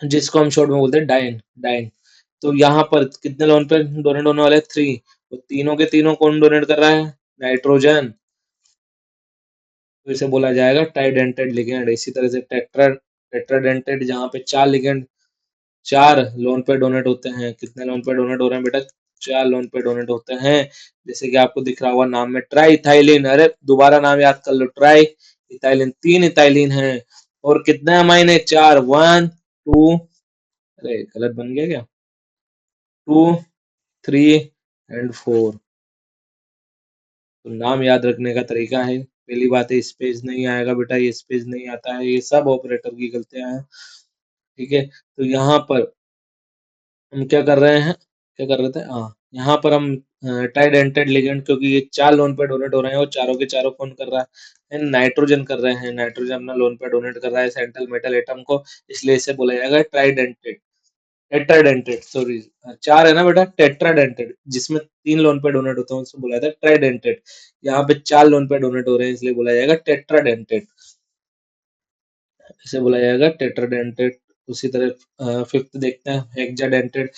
Speaker 1: जिसको हम शॉर्ट में बोलते हैं डाइन डाइन। तो यहाँ पर कितने लोन पे डोनेट होने वाले हैं, 3। तो तीनों के तीनों कौन डोनेट कर रहा है, नाइट्रोजन। तो इसे बोला जाएगा ट्राइडेंटेड लिगेंड। इसी तरह से टेट्राडेंटेड, जहाँ पे 4 लिगेंड, 4 लोन पे डोनेट होते हैं। कितने लोन पे डोनेट हो रहे हैं बेटा, 4 लोन पे डोनेट होते हैं। जैसे कि आपको दिख रहा होगा नाम में ट्राई इथाइलिन, अरे दोबारा नाम याद कर लो, ट्राई इथाइलिन, 3 इथाइलिन है। और कितने अमाइन है, 4, 1 2, अरे गलत बन गया क्या, 2 3 एंड 4। तो नाम याद रखने का तरीका है, पहली बात है स्पेस नहीं आएगा बेटा, ये स्पेस नहीं आता है, ये सब ऑपरेटर की गलतियां हैं। ठीक है, तो यहाँ पर हम क्या कर रहे हैं, क्या कर रहे थे, हाँ यहाँ पर हम ट्राइडेंटेड लिगेंड, क्योंकि ये 4 लोन पे डोनेट हो रहे हैं और चारों के चारों कौन कर रहा है, नाइट्रोजन कर रहे हैं। नाइट्रोजन अपना लोन पे डोनेट कर रहा है सेंट्रल मेटल एटम को, इसलिए इसे बोला जाएगा ट्राइडेंटेड, टेट्राडेंटेड, सॉरी 4 है ना बेटा, टेट्राडेंटेड, जिसमें 3 लोन पे डोनेट होते हैं उसको बोला जाता है ट्राइडेंटेड। यहाँ पे 4 लोन पे डोनेट हो रहे हैं, इसलिए बोला जाएगा टेट्राडेंटेड, इसे बोला जाएगा टेट्राडेंटेड। उसी तरह फिफ्थ देखते हैं, हेक्साडेंटेड।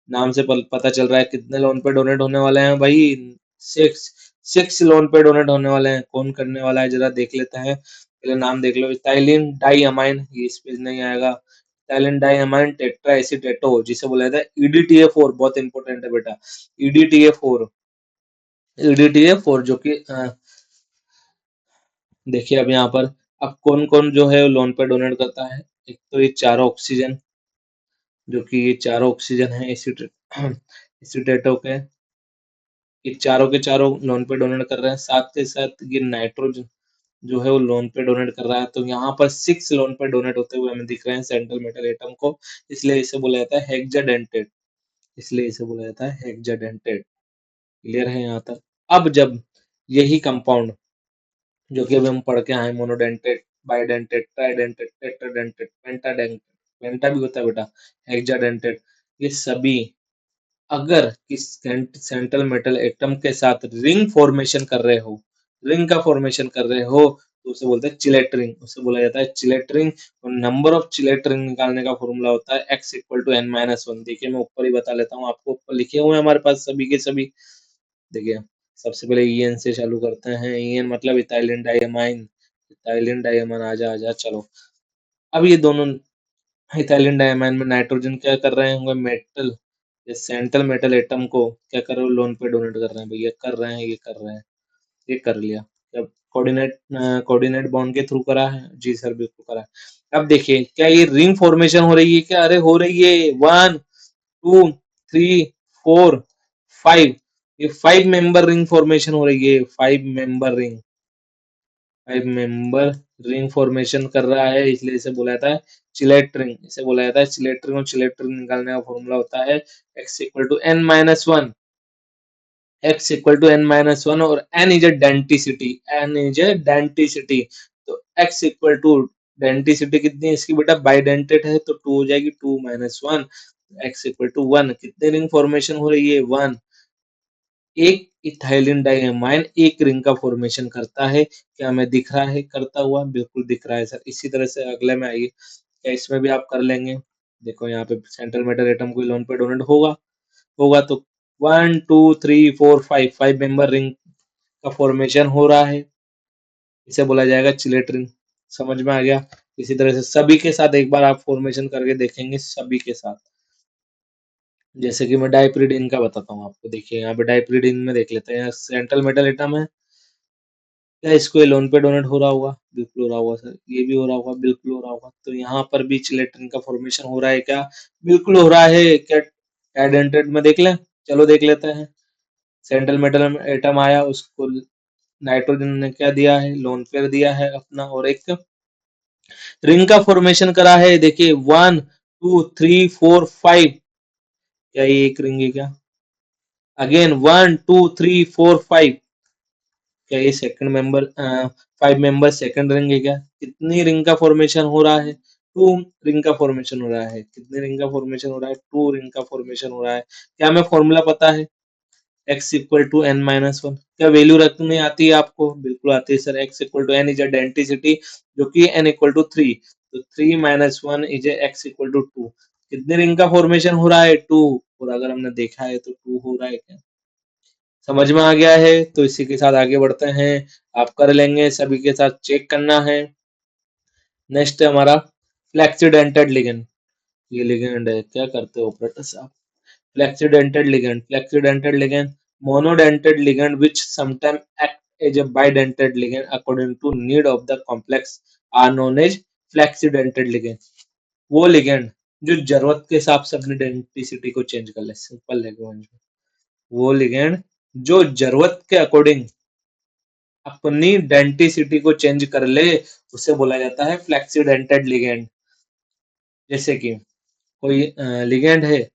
Speaker 1: नाम से पता चल रहा है कितने लोन पे डोनेट होने वाले हैं भाई, 6। 6 लोन पे डोनेट होने वाले हैं। कौन करने वाला है जरा देख लेते हैं, पहले नाम देख लो। इथाइलिन डाइअमाइन, ये स्पेस नहीं आएगा। इथाइलिन डाइअमाइन टेट्रा एसीटेटो, जिसे बोला जाता है EDTA4, बहुत इंपॉर्टेंट है बेटा, EDTA4। EDTA4 जो कि देखिए अब यहाँ पर, अब कौन कौन जो है लोन पे डोनेट करता है। एक तो ये चारों ऑक्सीजन, जो कि ये चारों ऑक्सीजन है एसीटेटो के, ये चारों के चारों लोन पे डोनेट कर रहे हैं। साथ के साथ ये नाइट्रोजन जो है वो लोन पे डोनेट कर रहा है। तो यहाँ पर 6 लोन पे डोनेट होते हुए हमें दिख रहे हैं सेंट्रल मेटल एटम को, इसलिए इसे बोला जाता है हेक्साडेंटेड, इसलिए इसे बोला जाता है हेक्साडेंटेड। क्लियर है यहाँ तक? अब जब यही कंपाउंड जो कि अभी हम पढ़ के आए, monodentate, bidentate, tridentate, tetradentate, pentadentate, penta भी होता है बेटा, हेक्साडेंटेड, ये सभी अगर किस सेंट्रल मेटल एटम के साथ रिंग फॉर्मेशन कर रहे हो, रिंग का फॉर्मेशन कर रहे हो, तो उसे बोलते हैं चिलेट रिंग, उसे बोला जाता है चिलेट रिंग। और नंबर ऑफ चिलेट रिंग निकालने का फॉर्मूला होता है x = n-1। देखिए मैं ऊपर ही बता लेता हूँ आपको, ऊपर लिखे हुए हैं हमारे पास सभी के सभी। देखिए सबसे पहले ईएन से चालू करते हैं। ईएन मतलब इथाइलिन डायमाइन। इथाइलिन डायमाइन आजा आजा चलो। अब ये दोनों इथाइलिन डायमाइन में नाइट्रोजन क्या कर रहे होंगे, मेटल, ये सेंट्रल मेटल एटम को क्या कर रहे हो, लोन पे डोनेट कर रहे हैं भैया, कर रहे हैं, ये कर रहे हैं, ये कर लिया। अब कोऑर्डिनेट बॉन्ड के थ्रू करा है, जी सर बिल्कुल करा है। अब देखिए क्या ये रिंग फॉर्मेशन हो रही है क्या, अरे हो रही है, 1 2 3 4 5, ये 5 मेंबर रिंग फॉर्मेशन हो रही है, 5 member ring, 5 member ring formation कर रहा है, इसलिए इसे बोला जाता है चिलेट रिंग, इसे बोला जाता है चिलेट रिंग। और चिलेट रिंग निकालने का फॉर्मूला होता है x equal to n minus one, x equal to n minus one, और n is a denticity, n is a denticity, तो x इक्वल टू डेंटिसिटी कितनी है इसकी बेटा, बाइडेंटेड है तो 2 हो जाएगी, 2 - 1, x इक्वल टू 1। कितने रिंग फॉर्मेशन हो रही है, 1। एक इथाइलिन डाइअमाइन एक रिंग का फॉर्मेशन करता है, क्या हमें दिख रहा है करता हुआ, बिल्कुल दिख रहा है सर। इसी तरह से अगले में आइए, क्या इसमें भी आप कर लेंगे, देखो यहाँ पे सेंट्रल मेटल एटम कोई लोन पे डोनेट होगा, होगा तो 1 2 3 4 5, 5 मेंबर रिंग का फॉर्मेशन हो रहा है, इसे बोला जाएगा चिलेट रिंग। समझ में आ गया। इसी तरह से सभी के साथ एक बार आप फॉर्मेशन करके देखेंगे, सभी के साथ। जैसे कि मैं डाइप्रिडिन का बताता हूँ आपको, देखिए यहाँ पे डाइप्रिडिन में देख लेते हैं, सेंट्रल मेटल एटम है, क्या इसको ये लोन पे डोनेट हो रहा होगा, बिल्कुल हो रहा होगा सर, ये भी हो रहा होगा, बिल्कुल हो रहा होगा, तो यहाँ पर भी चिलेट्रिन का फॉर्मेशन हो रहा है क्या, बिल्कुल हो रहा है क्या, आइडेंटेड में देख लें, चलो देख लेते हैं। सेंट्रल मेटल एटम आया, उसको नाइट्रोजन ने क्या दिया है, लोन पेयर दिया है अपना, और एक रिंग का फॉर्मेशन करा है, देखिए 1 2 3 4 5, क्या ये एक रिंग है क्या, अगेन 1 2 3 4 5, क्या ये second member 5 member second ring है क्या, कितनी रिंग का फॉर्मेशन हो रहा है, 2 रिंग का फॉर्मेशन हो रहा है, कितने रिंग का फॉर्मेशन हो रहा है, 2 रिंग का फॉर्मेशन हो रहा है। क्या हमें फॉर्मूला पता है, x equal to n minus one, क्या वैल्यू रखनी आती है आपको, बिल्कुल आती है sir, x equal to n is a density, जो कि n इक्वल टू 3, तो 3 - 1 इज x इक्वल टू 2, कितने रिंग का फॉर्मेशन हो रहा है, 2, और अगर हमने देखा है तो 2 हो रहा है क्या, समझ में आ गया है। तो इसी के साथ आगे बढ़ते हैं, आप कर लेंगे, सभी के साथ चेक करना है। नेक्स्ट है हमारा फ्लेक्सीडेंटेड लिगेंड, ये लिगेंड है, क्या करते हो ऑपरेटर साहब, flexidentate ligand, flexidentate ligand, monodentate ligand which sometimes act as a bidentate ligand according to need of the complex are known as flexidentate ligand, वो लिगेंड जो जरूरत के हिसाब से अपनी डेंटिसिटी को चेंज कर ले, सिंपल लैंग्वेज में, वो लिगेंड जो जरूरत के अकॉर्डिंग अपनी डेंटिसिटी को चेंज कर ले, उसे बोला जाता है फ्लेक्सीडेंटेड लिगेंड। जैसे कि कोई लिगेंड है,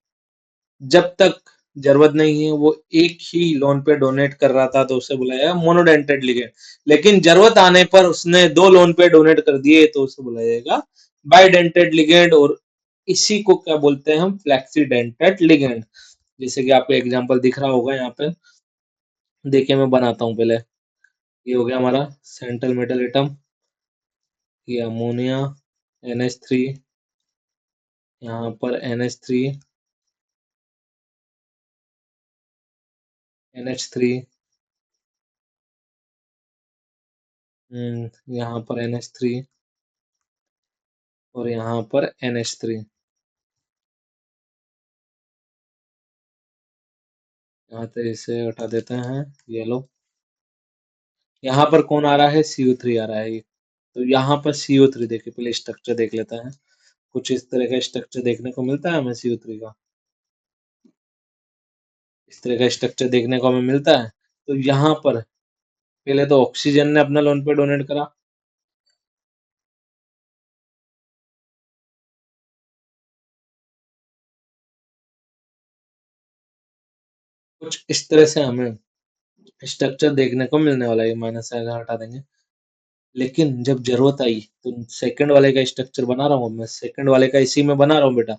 Speaker 1: जब तक जरूरत नहीं है वो एक ही लोन पे डोनेट कर रहा था, तो उसे बोला जाएगा मोनोडेंटेड लिगेंड, लेकिन जरूरत आने पर उसने 2 लोन पे डोनेट कर दिए, तो उसे बोला जाएगा बाइडेंटेड लिगेंड, और इसी को क्या बोलते हैं हम, फ्लेक्सीडेंटेड लिगेंड। जैसे कि आपको एग्जांपल दिख रहा होगा यहाँ पे, देखिए मैं बनाता हूँ पहले, ये हो गया हमारा सेंट्रल मेटल एटम, ये अमोनिया NH3, यहाँ पर NH3, NH3, यहाँ पर NH3, और यहाँ पर NH3, यहाँ पे इसे हटा देते हैं, ये लो, यहाँ पर कौन आ रहा है, CO3 आ रहा है, तो यहाँ पर CO3 देखिए, पहले स्ट्रक्चर देख लेते हैं, कुछ इस तरह का स्ट्रक्चर देखने को मिलता है हमें CO3 का, इस तरह का स्ट्रक्चर देखने को हमें मिलता है। तो यहाँ पर पहले तो ऑक्सीजन ने अपना लोन पे डोनेट करा, कुछ इस तरह से हमें स्ट्रक्चर देखने को मिलने वाला है, ये माइनस आएगा हटा देंगे, लेकिन जब जरूरत आई तो सेकंड वाले का स्ट्रक्चर बना रहा हूँ मैं, सेकंड वाले का इसी में बना रहा हूँ बेटा,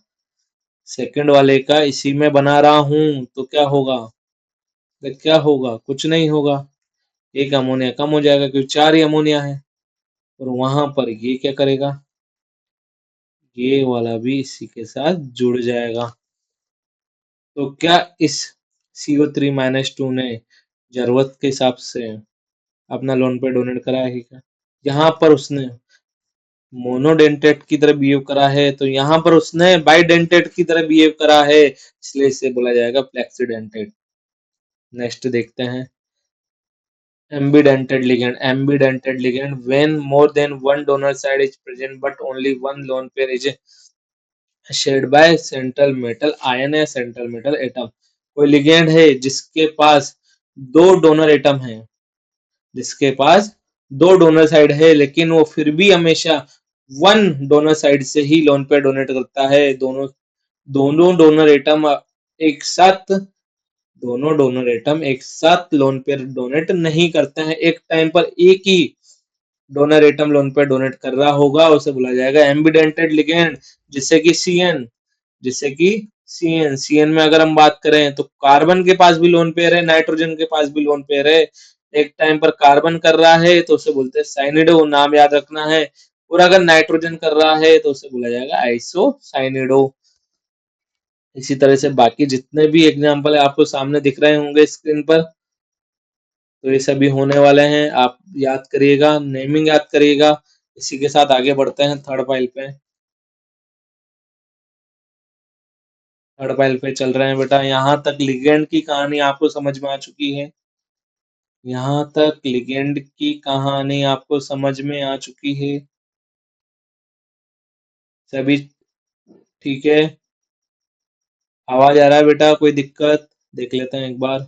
Speaker 1: सेकंड वाले का इसी में बना रहा हूँ, तो क्या होगा, तो क्या होगा, कुछ नहीं होगा, एक अमोनिया कम हो जाएगा क्योंकि 4 ही अमोनिया है, और वहां पर ये क्या करेगा, ये वाला भी इसी के साथ जुड़ जाएगा। तो क्या इस CO3 - 2 ने जरूरत के हिसाब से अपना लोन पे डोनेट करा है क्या? यहाँ पर उसने मोनोडेंटेट की तरह बिहेव करा है, तो यहाँ पर उसने बाइडेंटेट की तरह बिहेव करा है, इसलिए इसे बोला जाएगा फ्लेक्सीडेंटेट। नेक्स्ट देखते हैं ambidented ligand when more than one donor side is present but only one lone pair is shared by central metal ion या central metal atom। कोई लिगेंड है जिसके पास दो डोनर साइड है लेकिन वो फिर भी हमेशा वन डोनर साइड से ही लोन पेयर डोनेट करता है। दोनों डोनर एटम एक साथ लोन पेयर डोनेट नहीं करते हैं। एक टाइम पर एक ही donor atom lone pair donate कर रहा होगा, उसे बोला जाएगा एम्बिडेंटेड लिगेंड। जिससे कि सीएन में अगर हम बात करें तो कार्बन के पास भी लोन पेयर है, नाइट्रोजन के पास भी लोन पेयर है। एक टाइम पर कार्बन कर रहा है तो उसे बोलते हैं साइनिडो, नाम याद रखना है। और अगर नाइट्रोजन कर रहा है तो उसे बोला जाएगा आइसोसाइनिडो। इसी तरह से बाकी जितने भी एग्जाम्पल है आपको सामने दिख रहे होंगे स्क्रीन पर, तो ये सभी होने वाले हैं। आप याद करिएगा, नेमिंग याद करिएगा। इसी के साथ आगे बढ़ते हैं थर्ड फाइल पे। चल रहे हैं बेटा। यहाँ तक लिगेंड की कहानी आपको समझ में आ चुकी है। सभी ठीक है? आवाज आ रहा है बेटा? कोई दिक्कत? देख लेते हैं एक बार।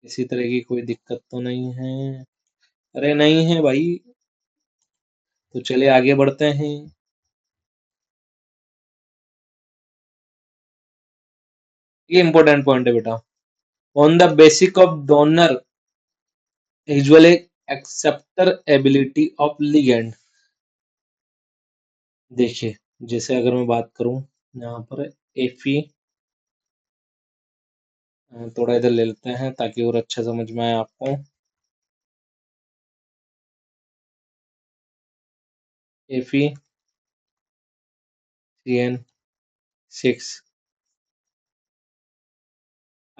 Speaker 1: किसी तरह की कोई दिक्कत तो नहीं है? अरे नहीं है भाई। तो चलिए आगे बढ़ते हैं। ये इंपॉर्टेंट पॉइंट है बेटा। On the basic of donor usually acceptor ability of ligand. देखिए, जैसे अगर मैं बात करूं यहाँ पर एफी, थोड़ा इधर ले लेते हैं ताकि और अच्छा समझ में आए आपको। एफी CN6।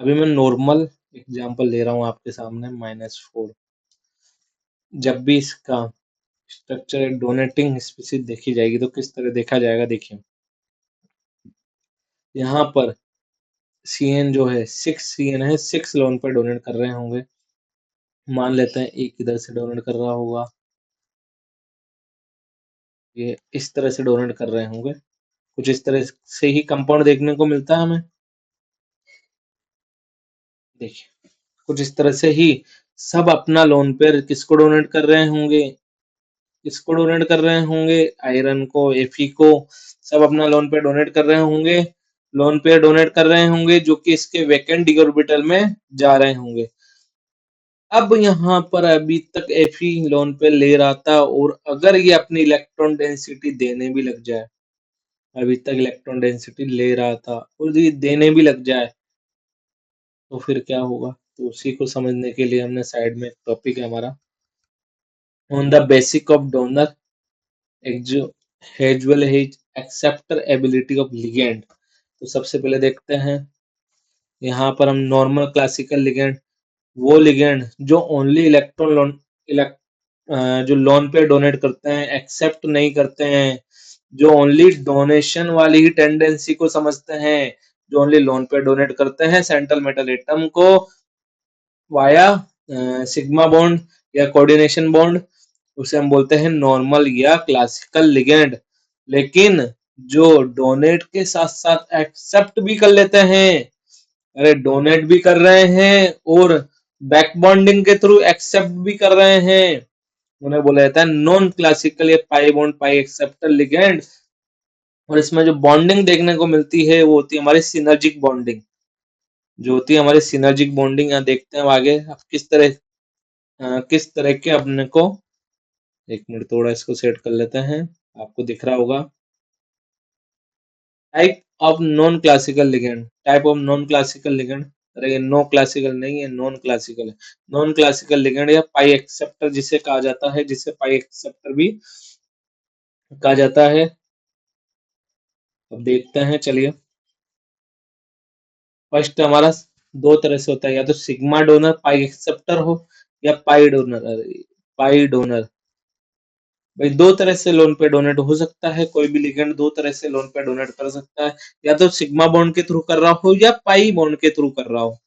Speaker 1: अभी मैं नॉर्मल एग्जांपल ले रहा हूँ आपके सामने -4। जब भी इसका स्ट्रक्चर डोनेटिंग स्पीसीज देखी जाएगी तो किस तरह देखा जाएगा, देखिए यहाँ पर CN जो है 6 CN है, 6 लोन पर डोनेट कर रहे होंगे। मान लेते हैं एक इधर से डोनेट कर रहा होगा, ये इस तरह से डोनेट कर रहे होंगे। कुछ इस तरह से ही कंपाउंड देखने को मिलता है हमें। देखिए कुछ इस तरह से ही सब अपना लोन पेयर किसको डोनेट कर रहे होंगे, आयरन को, एफी को। सब अपना लोन पेयर डोनेट कर रहे होंगे जो कि इसके वैकेंट डी ऑर्बिटल में जा रहे होंगे। अब यहाँ पर अभी तक एफी लोन पे ले रहा था और अगर ये अपनी इलेक्ट्रॉन डेंसिटी देने भी लग जाए, अभी तक इलेक्ट्रॉन डेंसिटी ले रहा था और ये देने भी लग जाए तो फिर क्या होगा? तो उसी को समझने के लिए हमने साइड में एक टॉपिक है हमारा, on the basic of donor हेजुअल हेज एक्सेप्टर एबिलिटी ऑफ लिगेंड। तो सबसे पहले देखते हैं यहाँ पर हम नॉर्मल क्लासिकल लिगेंड, वो लिगेंड जो ओनली जो लोन पे डोनेट करते हैं, एक्सेप्ट नहीं करते हैं, जो ओनली डोनेशन वाली ही टेंडेंसी को समझते हैं, जो ओनली लोन पे डोनेट करते हैं सेंट्रल मेटल एटम को वाया सिग्मा बॉन्ड या कोऑर्डिनेशन बॉन्ड, उसे हम बोलते हैं नॉर्मल या क्लासिकल लिगेंड। लेकिन जो डोनेट के साथ साथ एक्सेप्ट भी कर लेते हैं, अरे डोनेट भी कर रहे हैं और बैक बॉन्डिंग के थ्रू एक्सेप्ट भी कर रहे हैं, उन्हें बोला जाता है नॉन क्लासिकल या pi bond pi acceptor ligand. और इसमें जो बॉन्डिंग देखने को मिलती है वो होती है हमारी सिनर्जिक बॉन्डिंग, यहाँ देखते हैं आगे अब किस तरह के अपने को। एक मिनट थोड़ा इसको सेट कर लेते हैं, आपको दिख रहा होगा। Type of non classical ligand. अरे ये नो क्लासिकल नहीं है, नॉन क्लासिकल है। नॉन क्लासिकल लिगेंड या पाई एक्सेप्टर जिसे कहा जाता है, जिसे पाई एक्सेप्टर भी कहा जाता है। अब देखते हैं, चलिए फर्स्ट हमारा दो तरह से होता है, या तो सिग्मा डोनर पाई एक्सेप्टर हो या पाई डोनर। अरे पाई डोनर भाई दो तरह से लोन पे डोनेट हो सकता है, कोई भी लिगेंड दो तरह से लोन पे डोनेट कर सकता है, या तो सिग्मा बॉन्ड के थ्रू कर रहा हो या पाई बॉन्ड के थ्रू कर रहा हो,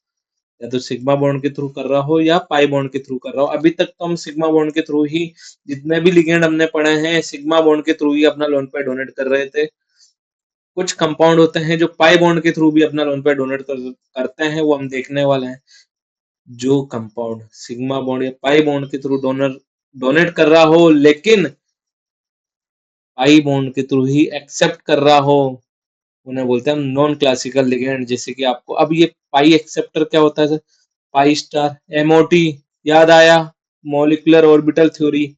Speaker 1: या तो सिग्मा बॉन्ड के थ्रू कर रहा हो या पाई बॉन्ड के थ्रू कर रहा हो। अभी तक तो हम सिग्मा बॉन्ड के थ्रू ही, जितने भी लिगेंड हमने पढ़े हैं सिग्मा बॉन्ड के थ्रू ही अपना लोन पे डोनेट कर रहे थे। कुछ कंपाउंड होते हैं जो पाई बॉन्ड के थ्रू भी अपना लोन पे डोनेट करते हैं, वो हम देखने वाले हैं। जो कंपाउंड सिग्मा बॉन्ड या पाई बॉन्ड के थ्रू डोनेट कर रहा हो लेकिन पाई बॉन्ड के थ्रू ही एक्सेप्ट कर रहा हो, उन्हें बोलते हैं हम नॉन क्लासिकल लिगेंड। जैसे कि आपको अब ये पाई एक्सेप्टर क्या होता है सर? पाई स्टार, एमओटी याद आया, मॉलिक्यूलर ऑर्बिटल थ्योरी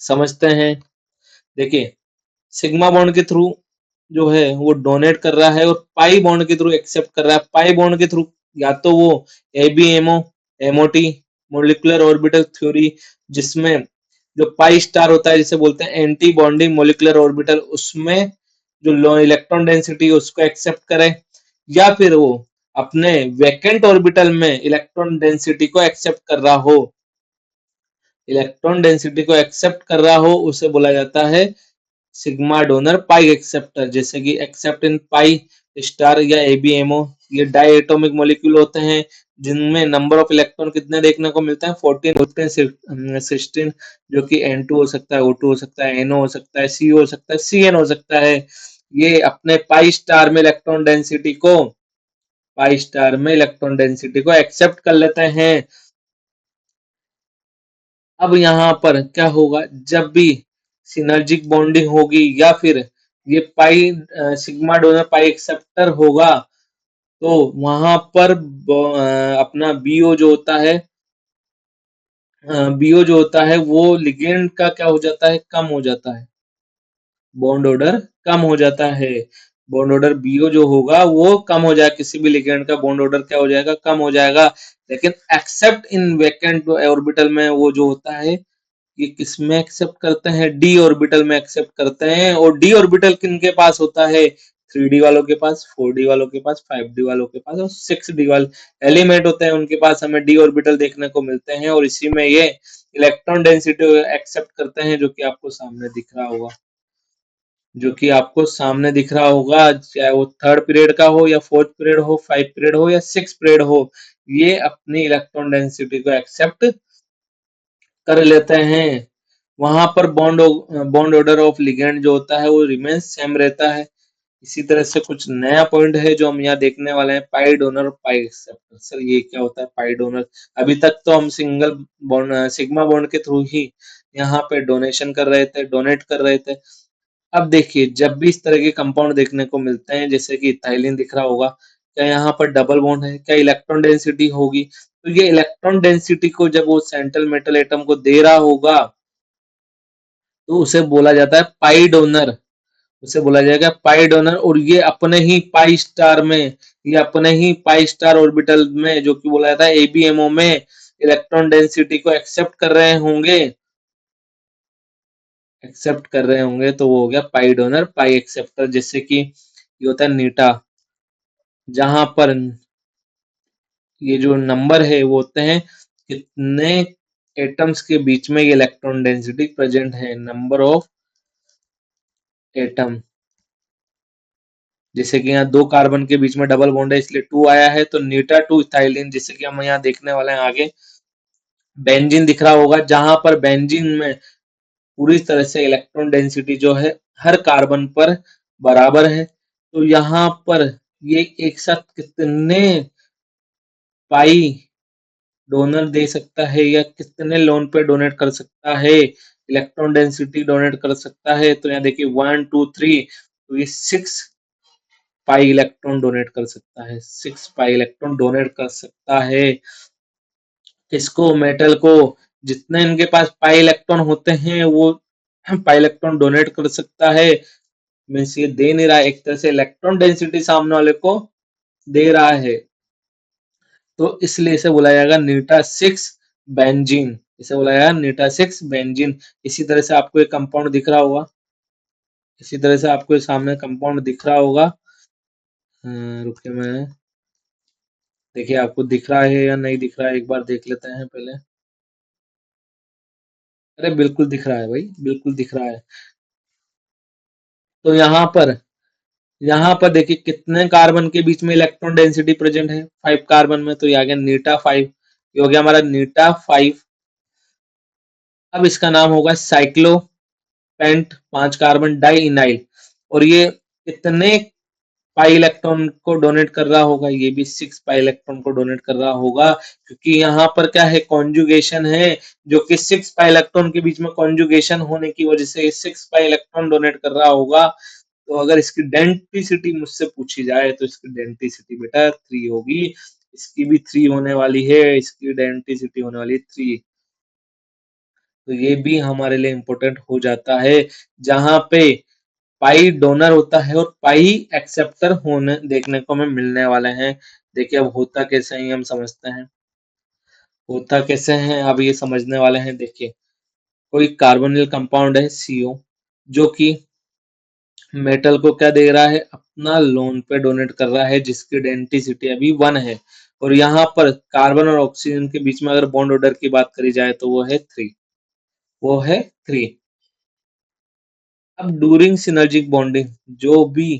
Speaker 1: समझते हैं। देखिए सिग्मा बॉन्ड के थ्रू जो है वो डोनेट कर रहा है और पाई बॉन्ड के थ्रू एक्सेप्ट कर रहा है। पाई बॉन्ड के थ्रू या तो वो ABMO, MOT, molecular orbital theory, जिसमें जो पाई स्टार होता है जिसे बोलते हैं एंटी बॉन्डिंग मॉलिक्यूलर ऑर्बिटल, उसमें जो लो इलेक्ट्रॉन डेंसिटी उसको एक्सेप्ट करे, या फिर वो अपने वैकेंट ऑर्बिटल में इलेक्ट्रॉन डेंसिटी को एक्सेप्ट कर रहा हो, इलेक्ट्रॉन डेंसिटी को एक्सेप्ट कर रहा हो, उसे बोला जाता है सिग्मा डोनर पाई एक्सेप्टर। जैसे कि एक्सेप्ट इन पाई स्टार या एबीएमओ, ये डाई एटॉमिक मॉलिक्यूल होते हैं जिनमें नंबर ऑफ इलेक्ट्रॉन कितने देखने को मिलते हैं? 14, 15, 16, जो कि N2 हो सकता है, O2 हो सकता है, NO हो सकता है, CO हो सकता है, CN हो सकता है। ये अपने पाई स्टार में इलेक्ट्रॉन डेंसिटी को एक्सेप्ट कर लेते हैं। अब यहाँ पर क्या होगा, जब भी सिनर्जिक बॉन्डिंग होगी या फिर ये पाई सिग्मा डोनर पाई एक्सेप्टर होगा, तो वहां पर अपना बीओ जो होता है, बीओ जो होता है वो लिगेंड का क्या हो जाता है? कम हो जाता है, बॉन्ड ऑर्डर कम हो जाता है। बॉन्ड ऑर्डर बीओ जो होगा वो कम हो जाएगा, किसी भी लिगेंड का बॉन्ड ऑर्डर क्या हो जाएगा? कम हो जाएगा। लेकिन एक्सेप्ट इन वैकेंट ऑर्बिटल में वो जो होता है, ये किसमें एक्सेप्ट करते हैं? डी ऑर्बिटल में एक्सेप्ट करते हैं। और डी ऑर्बिटल किनके पास होता है? 3D वालों के पास, 4D वालों के पास, 5D वालों के पास और 6D वाले एलिमेंट होते हैं उनके पास हमें डी ऑर्बिटल देखने को मिलते हैं, और इसी में ये इलेक्ट्रॉन डेंसिटी एक्सेप्ट करते हैं, जो कि आपको सामने दिख रहा होगा, चाहे वो थर्ड पीरियड का हो या फोर्थ पीरियड हो, 5 पीरियड हो या 6 पीरियड हो, ये अपनी इलेक्ट्रॉन डेंसिटी को एक्सेप्ट कर लेते हैं। वहां पर बॉन्ड ऑर्डर ऑफ लिगेंड जो होता है वो रिमेन सेम रहता है। इसी तरह से कुछ नया पॉइंट है जो हम यहाँ देखने वाले हैं, पाई डोनर और पाई एक्सेप्टर। सर ये क्या होता है पाई डोनर? अभी तक तो हम सिंगल बॉन्ड सिग्मा बॉन्ड के थ्रू ही यहाँ पे डोनेट कर रहे थे। अब देखिए जब भी इस तरह के कंपाउंड देखने को मिलते हैं, जैसे कि इथाइलिन दिख रहा होगा, क्या यहाँ पर डबल बॉन्ड है? क्या इलेक्ट्रॉन डेंसिटी होगी? तो ये इलेक्ट्रॉन डेंसिटी को जब वो सेंट्रल मेटल एटम को दे रहा होगा, तो उसे बोला जाता है पाई डोनर, उसे बोला जाएगा पाई डोनर। और ये अपने ही पाई स्टार में, ये अपने ही पाई स्टार ऑर्बिटल में, जो कि बोला जाता है एबीएमओ में, इलेक्ट्रॉन डेंसिटी को एक्सेप्ट कर रहे होंगे, तो वो हो गया पाई डोनर पाई एक्सेप्टर। जैसे कि ये होता है नीटा, जहां पर ये जो नंबर है वो होते हैं कितने एटम्स के बीच में ये इलेक्ट्रॉन डेंसिटी प्रेजेंट है, नंबर ऑफ एटम। जैसे कि यहाँ दो कार्बन के बीच में डबल बॉन्ड है इसलिए 2 आया है, तो नीटा टू इथाइलिन, जैसे कि हम यहाँ देखने वाले हैं आगे। बेंजीन दिख रहा होगा, जहां पर बेंजीन में पूरी तरह से इलेक्ट्रॉन डेंसिटी जो है हर कार्बन पर बराबर है। तो यहाँ पर ये एक साथ कितने पाई डोनर दे सकता है या कितने लोन पे डोनेट कर सकता है, इलेक्ट्रॉन डेंसिटी डोनेट कर सकता है? तो यहाँ देखिए 1, 2, 3, तो ये 6 पाई इलेक्ट्रॉन डोनेट कर सकता है, 6 पाई इलेक्ट्रॉन डोनेट कर सकता है। किसको? मेटल को। जितने इनके पास पाई इलेक्ट्रॉन होते हैं वो पाई इलेक्ट्रॉन डोनेट कर सकता है। मीन्स ये दे नहीं रहा है, एक तरह से इलेक्ट्रॉन डेंसिटी सामने वाले को दे रहा है, तो इसलिए इसे बोला जाएगा नीटा 6 बेंजीन, इसे बोला जाएगा नीटा 6 बेंजीन। इसी तरह से आपको एक कंपाउंड दिख रहा होगा, इसी तरह से आपको सामने कंपाउंड दिख रहा होगा। रुकिए मैं देखिए आपको दिख रहा है या नहीं दिख रहा है, एक बार देख लेते हैं पहले। अरे बिल्कुल दिख रहा है भाई, बिल्कुल दिख रहा है। तो यहाँ पर देखिए कितने कार्बन के बीच में इलेक्ट्रॉन डेंसिटी प्रेजेंट है, 5 कार्बन में, तो ये आ गया नीटा 5। ये हो गया हमारा नीटा 5। अब इसका नाम होगा साइक्लोपेंट, 5 कार्बन डाई इनाइल। और ये कितने पाई इलेक्ट्रॉन को डोनेट कर रहा होगा, ये भी 6 पाई इलेक्ट्रॉन को डोनेट कर रहा होगा, क्योंकि यहाँ पर क्या है, कॉन्जुगेशन है, जो कि 6 पाई इलेक्ट्रॉन के बीच में कॉन्जुगेशन होने की वजह से 6 पाई इलेक्ट्रॉन डोनेट कर रहा होगा। तो अगर इसकी डेंसिटी मुझसे पूछी जाए तो इसकी डेंसिटी बेटा 3 होगी। इसकी भी 3 होने वाली है, इसकी डेंसिटी होने वाली है 3। तो ये भी हमारे लिए इम्पोर्टेंट हो जाता है, जहां पे पाई डोनर होता है और पाई एक्सेप्टर होने देखने को हमें मिलने वाले हैं। देखिए अब होता कैसे हैं हम समझते हैं। होता कैसे हैं अब ये समझने वाले हैं। देखिए कोई कार्बोनिल कंपाउंड है CO, जो कि मेटल को क्या दे रहा है, अपना लोन पे डोनेट कर रहा है, जिसकी डेंसिटी अभी 1 है। और यहाँ पर कार्बन और ऑक्सीजन के बीच में अगर बॉन्ड ऑर्डर की बात करी जाए तो वो है 3। वो है 3। अब ड्यूरिंग सिनर्जिक बॉन्डिंग जो भी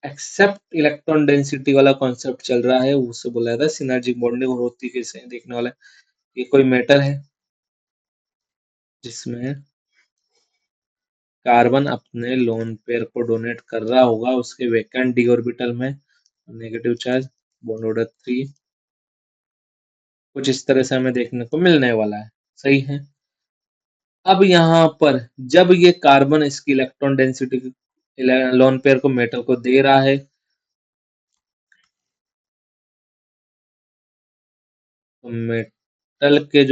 Speaker 1: एक्सेप्ट इलेक्ट्रॉन डेंसिटी वाला कॉन्सेप्ट चल रहा है उसे बोला जाता है सिनर्जिक बॉन्डिंग। और होती कैसे है देखने वाला है। ये कोई मेटल है जिसमें कार्बन अपने लोन पेयर को डोनेट कर रहा होगा उसके वैकेंट डी ऑर्बिटल में, नेगेटिव चार्ज, बॉन्ड ऑर्डर 3। कुछ इस तरह से हमें देखने को मिलने वाला है। सही है। अब यहाँ पर जब ये कार्बन इसकी इलेक्ट्रॉन डेंसिटी लोन पेयर को मेटल को दे रहा है, तो मेटल के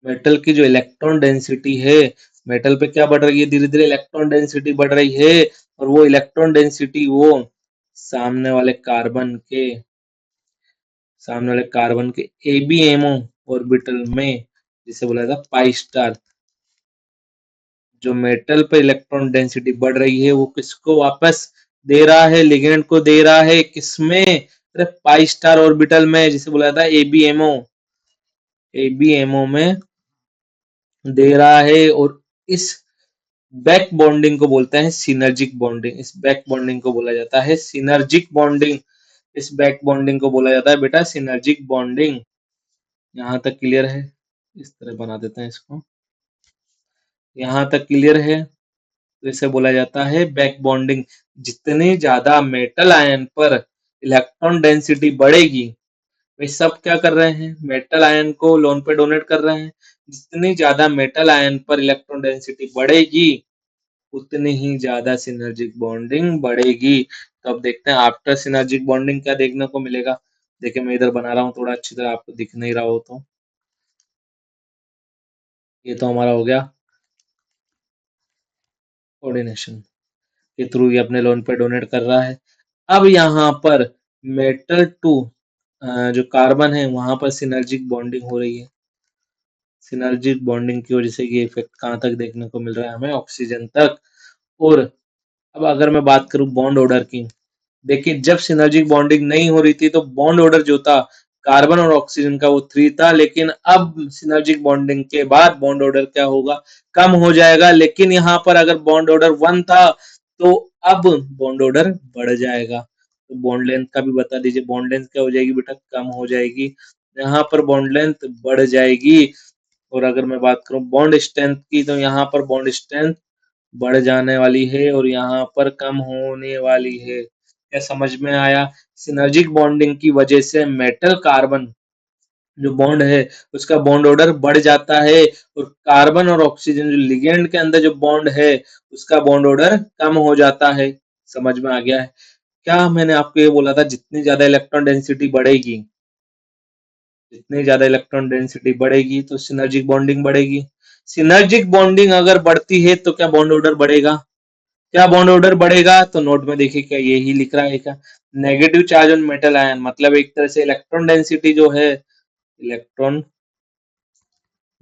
Speaker 1: मेटल की जो इलेक्ट्रॉन डेंसिटी है, मेटल पे क्या बढ़ रही है, धीरे धीरे इलेक्ट्रॉन डेंसिटी बढ़ रही है। और वो इलेक्ट्रॉन डेंसिटी वो सामने वाले कार्बन के सामने वाले कार्बन के ABMO ऑर्बिटल में, जिसे बोला था पाई स्टार, जो मेटल पे इलेक्ट्रॉन डेंसिटी बढ़ रही है वो किसको वापस दे रहा है, लिगेंड को दे रहा है, किसमें, अरे पाई स्टार ऑर्बिटल में, जिसे बोला था एबीएमओ में दे रहा है। और इस बैक बॉन्डिंग को बोलते हैं सिनर्जिक बॉन्डिंग। इस बैक बॉन्डिंग को बोला जाता है सिनर्जिक बॉन्डिंग। इस बैक बॉन्डिंग को बोला जाता है बेटा सिनर्जिक बॉन्डिंग। यहाँ तक क्लियर है। इस तरह बना देते हैं इसको। यहाँ तक क्लियर है। तो इसे बोला जाता है बैक बॉन्डिंग। जितनी ज्यादा मेटल आयन पर इलेक्ट्रॉन डेंसिटी बढ़ेगी, वे सब क्या कर रहे हैं, मेटल आयन को लोन पे डोनेट कर रहे हैं। जितनी ज्यादा मेटल आयन पर इलेक्ट्रॉन डेंसिटी बढ़ेगी, उतनी ही ज्यादा सिनर्जिक बॉन्डिंग बढ़ेगी। तो अब देखते हैं आफ्टर सिनर्जिक बॉन्डिंग क्या देखने को मिलेगा। देखिए मैं इधर बना रहा हूँ थोड़ा अच्छी तरह, आपको दिख नहीं रहा हो तो। ये तो हमारा हो गया कोऑर्डिनेशन के थ्रू ये अपने लोन पे डोनेट कर रहा है। अब यहाँ पर मेटल टू जो कार्बन है वहां पर सिनर्जिक बॉन्डिंग हो रही है। सिनर्जिक बॉन्डिंग की वजह से ये इफेक्ट कहाँ तक देखने को मिल रहा है हमें, ऑक्सीजन तक। और अब अगर मैं बात करूं बॉन्ड ऑर्डर की, देखिए जब सिनर्जिक बॉन्डिंग नहीं हो रही थी तो बॉन्ड ऑर्डर जो था कार्बन और ऑक्सीजन का वो 3 था, लेकिन अब सिनर्जिक बॉन्डिंग के बाद बॉन्ड ऑर्डर क्या होगा, कम हो जाएगा। लेकिन यहाँ पर अगर बॉन्ड ऑर्डर 1 था तो अब बॉन्ड ऑर्डर बढ़ जाएगा। तो बॉन्ड लेंथ का भी बता दीजिए, बॉन्ड लेंथ क्या हो जाएगी बेटा, कम हो जाएगी। यहाँ पर बॉन्ड लेंथ बढ़ जाएगी। और अगर मैं बात करूं बॉन्ड स्ट्रेंथ की, तो यहाँ पर बॉन्ड स्ट्रेंथ बढ़ जाने वाली है और यहाँ पर कम होने वाली है। क्या समझ में आया। सिनर्जिक बॉन्डिंग की वजह से मेटल कार्बन जो बॉन्ड है उसका बॉन्ड ऑर्डर बढ़ जाता है, और कार्बन और ऑक्सीजन जो लिगेंड के अंदर जो बॉन्ड है उसका बॉन्ड ऑर्डर कम हो जाता है। समझ में आ गया है। क्या मैंने आपको ये बोला था, जितनी ज्यादा इलेक्ट्रॉन डेंसिटी बढ़ेगी, जितनी ज्यादा इलेक्ट्रॉन डेंसिटी बढ़ेगी तो सिनर्जिक बॉन्डिंग बढ़ेगी। सिनर्जिक बॉन्डिंग अगर बढ़ती है तो क्या बॉन्ड ऑर्डर बढ़ेगा, क्या बॉन्ड ऑर्डर बढ़ेगा, तो नोट में देखिए क्या यही लिख रहा है क्या, negative charge on metal ion, मतलब एक तरह से इलेक्ट्रॉन डेंसिटी जो है, इलेक्ट्रॉन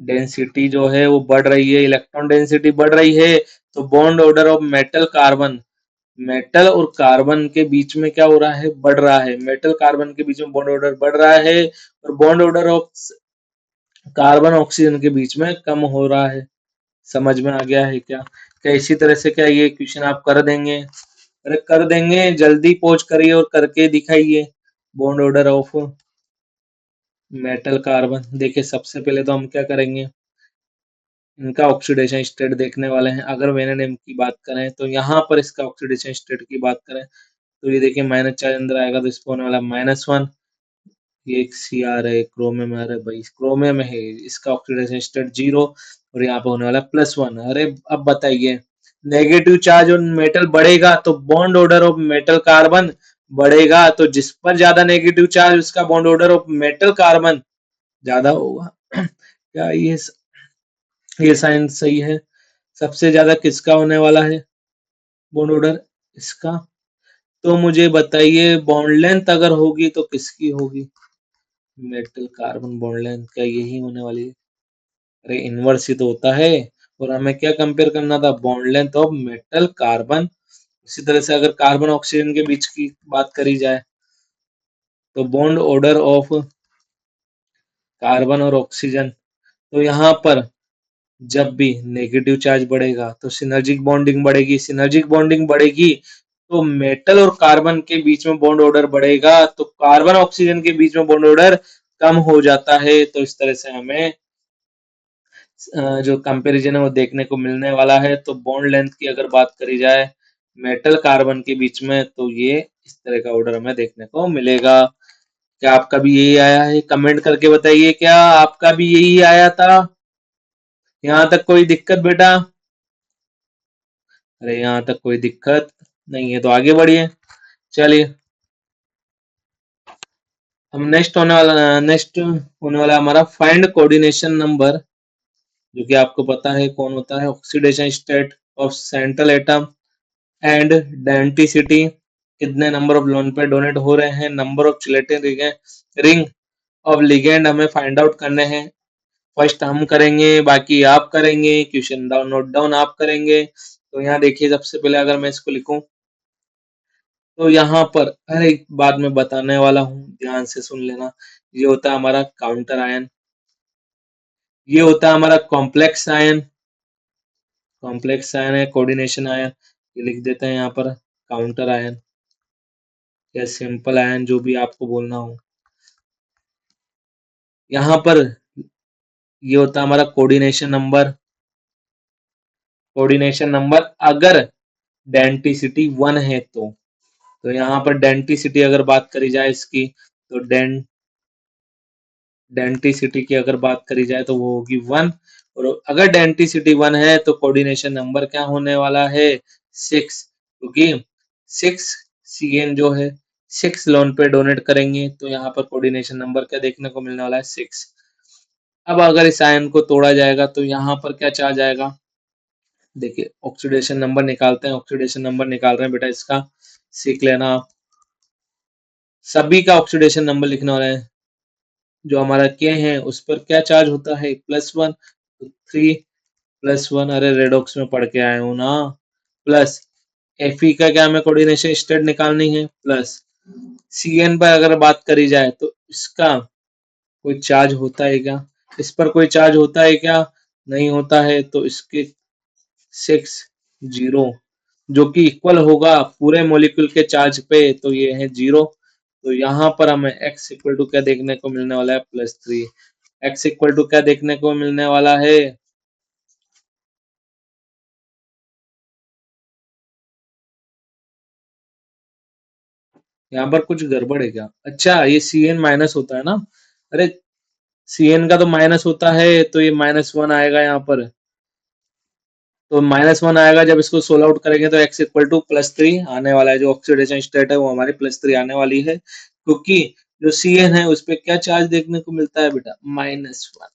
Speaker 1: डेंसिटी जो है वो बढ़ रही है, इलेक्ट्रॉन डेंसिटी बढ़ रही है। तो bond order of metal carbon, metal और कार्बन के बीच में क्या हो रहा है, बढ़ रहा है। मेटल कार्बन के बीच में बॉन्ड ऑर्डर बढ़ रहा है और bond order of carbon oxygen के बीच में कम हो रहा है। समझ में आ गया है क्या? क्या इसी तरह से क्या ये क्वेश्चन आप कर देंगे? अरे कर देंगे, जल्दी पहुंच करिए और करके दिखाइए। Bond order of metal carbon, देखिए सबसे पहले तो हम क्या करेंगे, इनका ऑक्सीडेशन स्टेट देखने वाले हैं। अगर वेनेडियम की बात करें तो यहाँ पर इसका ऑक्सीडेशन स्टेट की बात करें तो ये देखिए माइनस चार्ज अंदर आएगा तो इसको होने वाला -1। ये एक सी आ रहा है, क्रोमियम आ रहा है भाई, क्रोमियम है, इसका ऑक्सीडेशन स्टेट 0 और यहाँ पे होने वाला +1। अरे अब बताइए, नेगेटिव चार्ज और मेटल बढ़ेगा तो bond order of metal carbon बढ़ेगा, तो जिस पर ज्यादा नेगेटिव चार्ज उसका bond order of metal carbon ज्यादा होगा। क्या ये साइंस सही है? सबसे ज्यादा किसका होने वाला है बॉन्ड ऑर्डर, इसका। तो मुझे बताइए बॉन्ड लेंथ अगर होगी तो किसकी होगी, मेटल कार्बन बॉन्ड लेंथ क्या यही होने वाली है? अरे इनवर्स ही तो होता है। और हमें क्या कंपेयर करना था, bond length of metal carbon. इसी तरह से अगर कार्बन ऑक्सीजन के बीच की बात करी जाए तो बॉन्ड ऑर्डर ऑफ कार्बन और ऑक्सीजन, तो यहाँ पर जब भी नेगेटिव चार्ज बढ़ेगा तो सिनर्जिक बॉन्डिंग बढ़ेगी, सिनर्जिक बॉन्डिंग बढ़ेगी तो मेटल और कार्बन के बीच में बॉन्ड ऑर्डर बढ़ेगा, तो कार्बन ऑक्सीजन के बीच में बॉन्ड ऑर्डर कम हो जाता है। तो इस तरह से हमें जो कंपैरिजन है वो देखने को मिलने वाला है। तो बॉन्ड लेंथ की अगर बात करी जाए मेटल कार्बन के बीच में तो ये इस तरह का ऑर्डर हमें देखने को मिलेगा। क्या आपका भी यही आया है? कमेंट करके बताइए, क्या आपका भी यही आया था? यहाँ तक कोई दिक्कत बेटा? अरे यहाँ तक कोई दिक्कत नहीं है तो आगे बढ़िए। चलिए, हम नेक्स्ट होने वाला हमारा फाइंड कोऑर्डिनेशन नंबर, जो कि आपको पता है कौन होता है, oxidation state of central atom and denticity, कितने number of lone pair donate हो रहे हैं, number of chelating ring of ligand हमें फाइंड आउट करने हैं। फर्स्ट हम करेंगे, बाकी आप करेंगे, क्वेश्चन डाउन नोट डाउन आप करेंगे। तो यहाँ देखिए सबसे पहले अगर मैं इसको लिखूं तो यहाँ पर हर एक बात मैं बताने वाला हूँ, ध्यान से सुन लेना। ये होता है हमारा काउंटर आयन, ये होता है हमारा कॉम्प्लेक्स आयन, कॉम्प्लेक्स आयन है कोऑर्डिनेशन आयन, ये लिख देते हैं यहाँ पर काउंटर आयन या सिंपल आयन, जो भी आपको बोलना हो। यहाँ पर ये होता है हमारा कोऑर्डिनेशन नंबर, कोऑर्डिनेशन नंबर अगर डेंटिसिटी 1 है तो यहाँ पर डेंटिसिटी अगर बात करी जाए इसकी तो डेंटिसिटी की अगर बात करी जाए तो वो होगी 1। और अगर डेंटिसिटी 1 है तो कोऑर्डिनेशन नंबर क्या होने वाला है, 6, क्योंकि 6 CN जो है 6 लोन पे डोनेट करेंगे तो यहाँ पर कोऑर्डिनेशन नंबर क्या देखने को मिलने वाला है, 6। अब अगर इस आयन को तोड़ा जाएगा तो यहाँ पर क्या चार्ज आएगा, देखिए ऑक्सीडेशन नंबर निकालते हैं, ऑक्सीडेशन नंबर निकाल रहे हैं बेटा, इसका सीख लेना आप। सभी का ऑक्सीडेशन नंबर लिखने वाला है, जो हमारा के है उस पर क्या चार्ज होता है, +1, तो 3 +1, अरे रेडॉक्स में पढ़ के आए हूं ना, प्लस Fe का क्या हमें कोऑर्डिनेशन स्टेट निकालनी है, प्लस Cn पर अगर बात करी जाए तो इसका कोई चार्ज होता है क्या, इस पर कोई चार्ज होता है क्या, नहीं होता है, तो इसके 6 0 जो कि इक्वल होगा पूरे मॉलिक्यूल के चार्ज पे, तो ये है 0। तो यहाँ पर हमें x इक्वल टू क्या देखने को मिलने वाला है, +3। x इक्वल टू क्या देखने को मिलने वाला है, यहाँ पर कुछ गड़बड़ है क्या? अच्छा ये Cn माइनस होता है ना, अरे Cn का तो माइनस होता है तो ये -1 आएगा यहाँ पर, तो -1 आएगा जब इसको सोल्व आउट करेंगे तो x इक्वल टू +3 आने वाला है, जो ऑक्सीडेशन स्टेट है वो हमारी +3 आने वाली है, क्योंकि जो Cn है उस पर क्या चार्ज देखने को मिलता है बेटा, -1।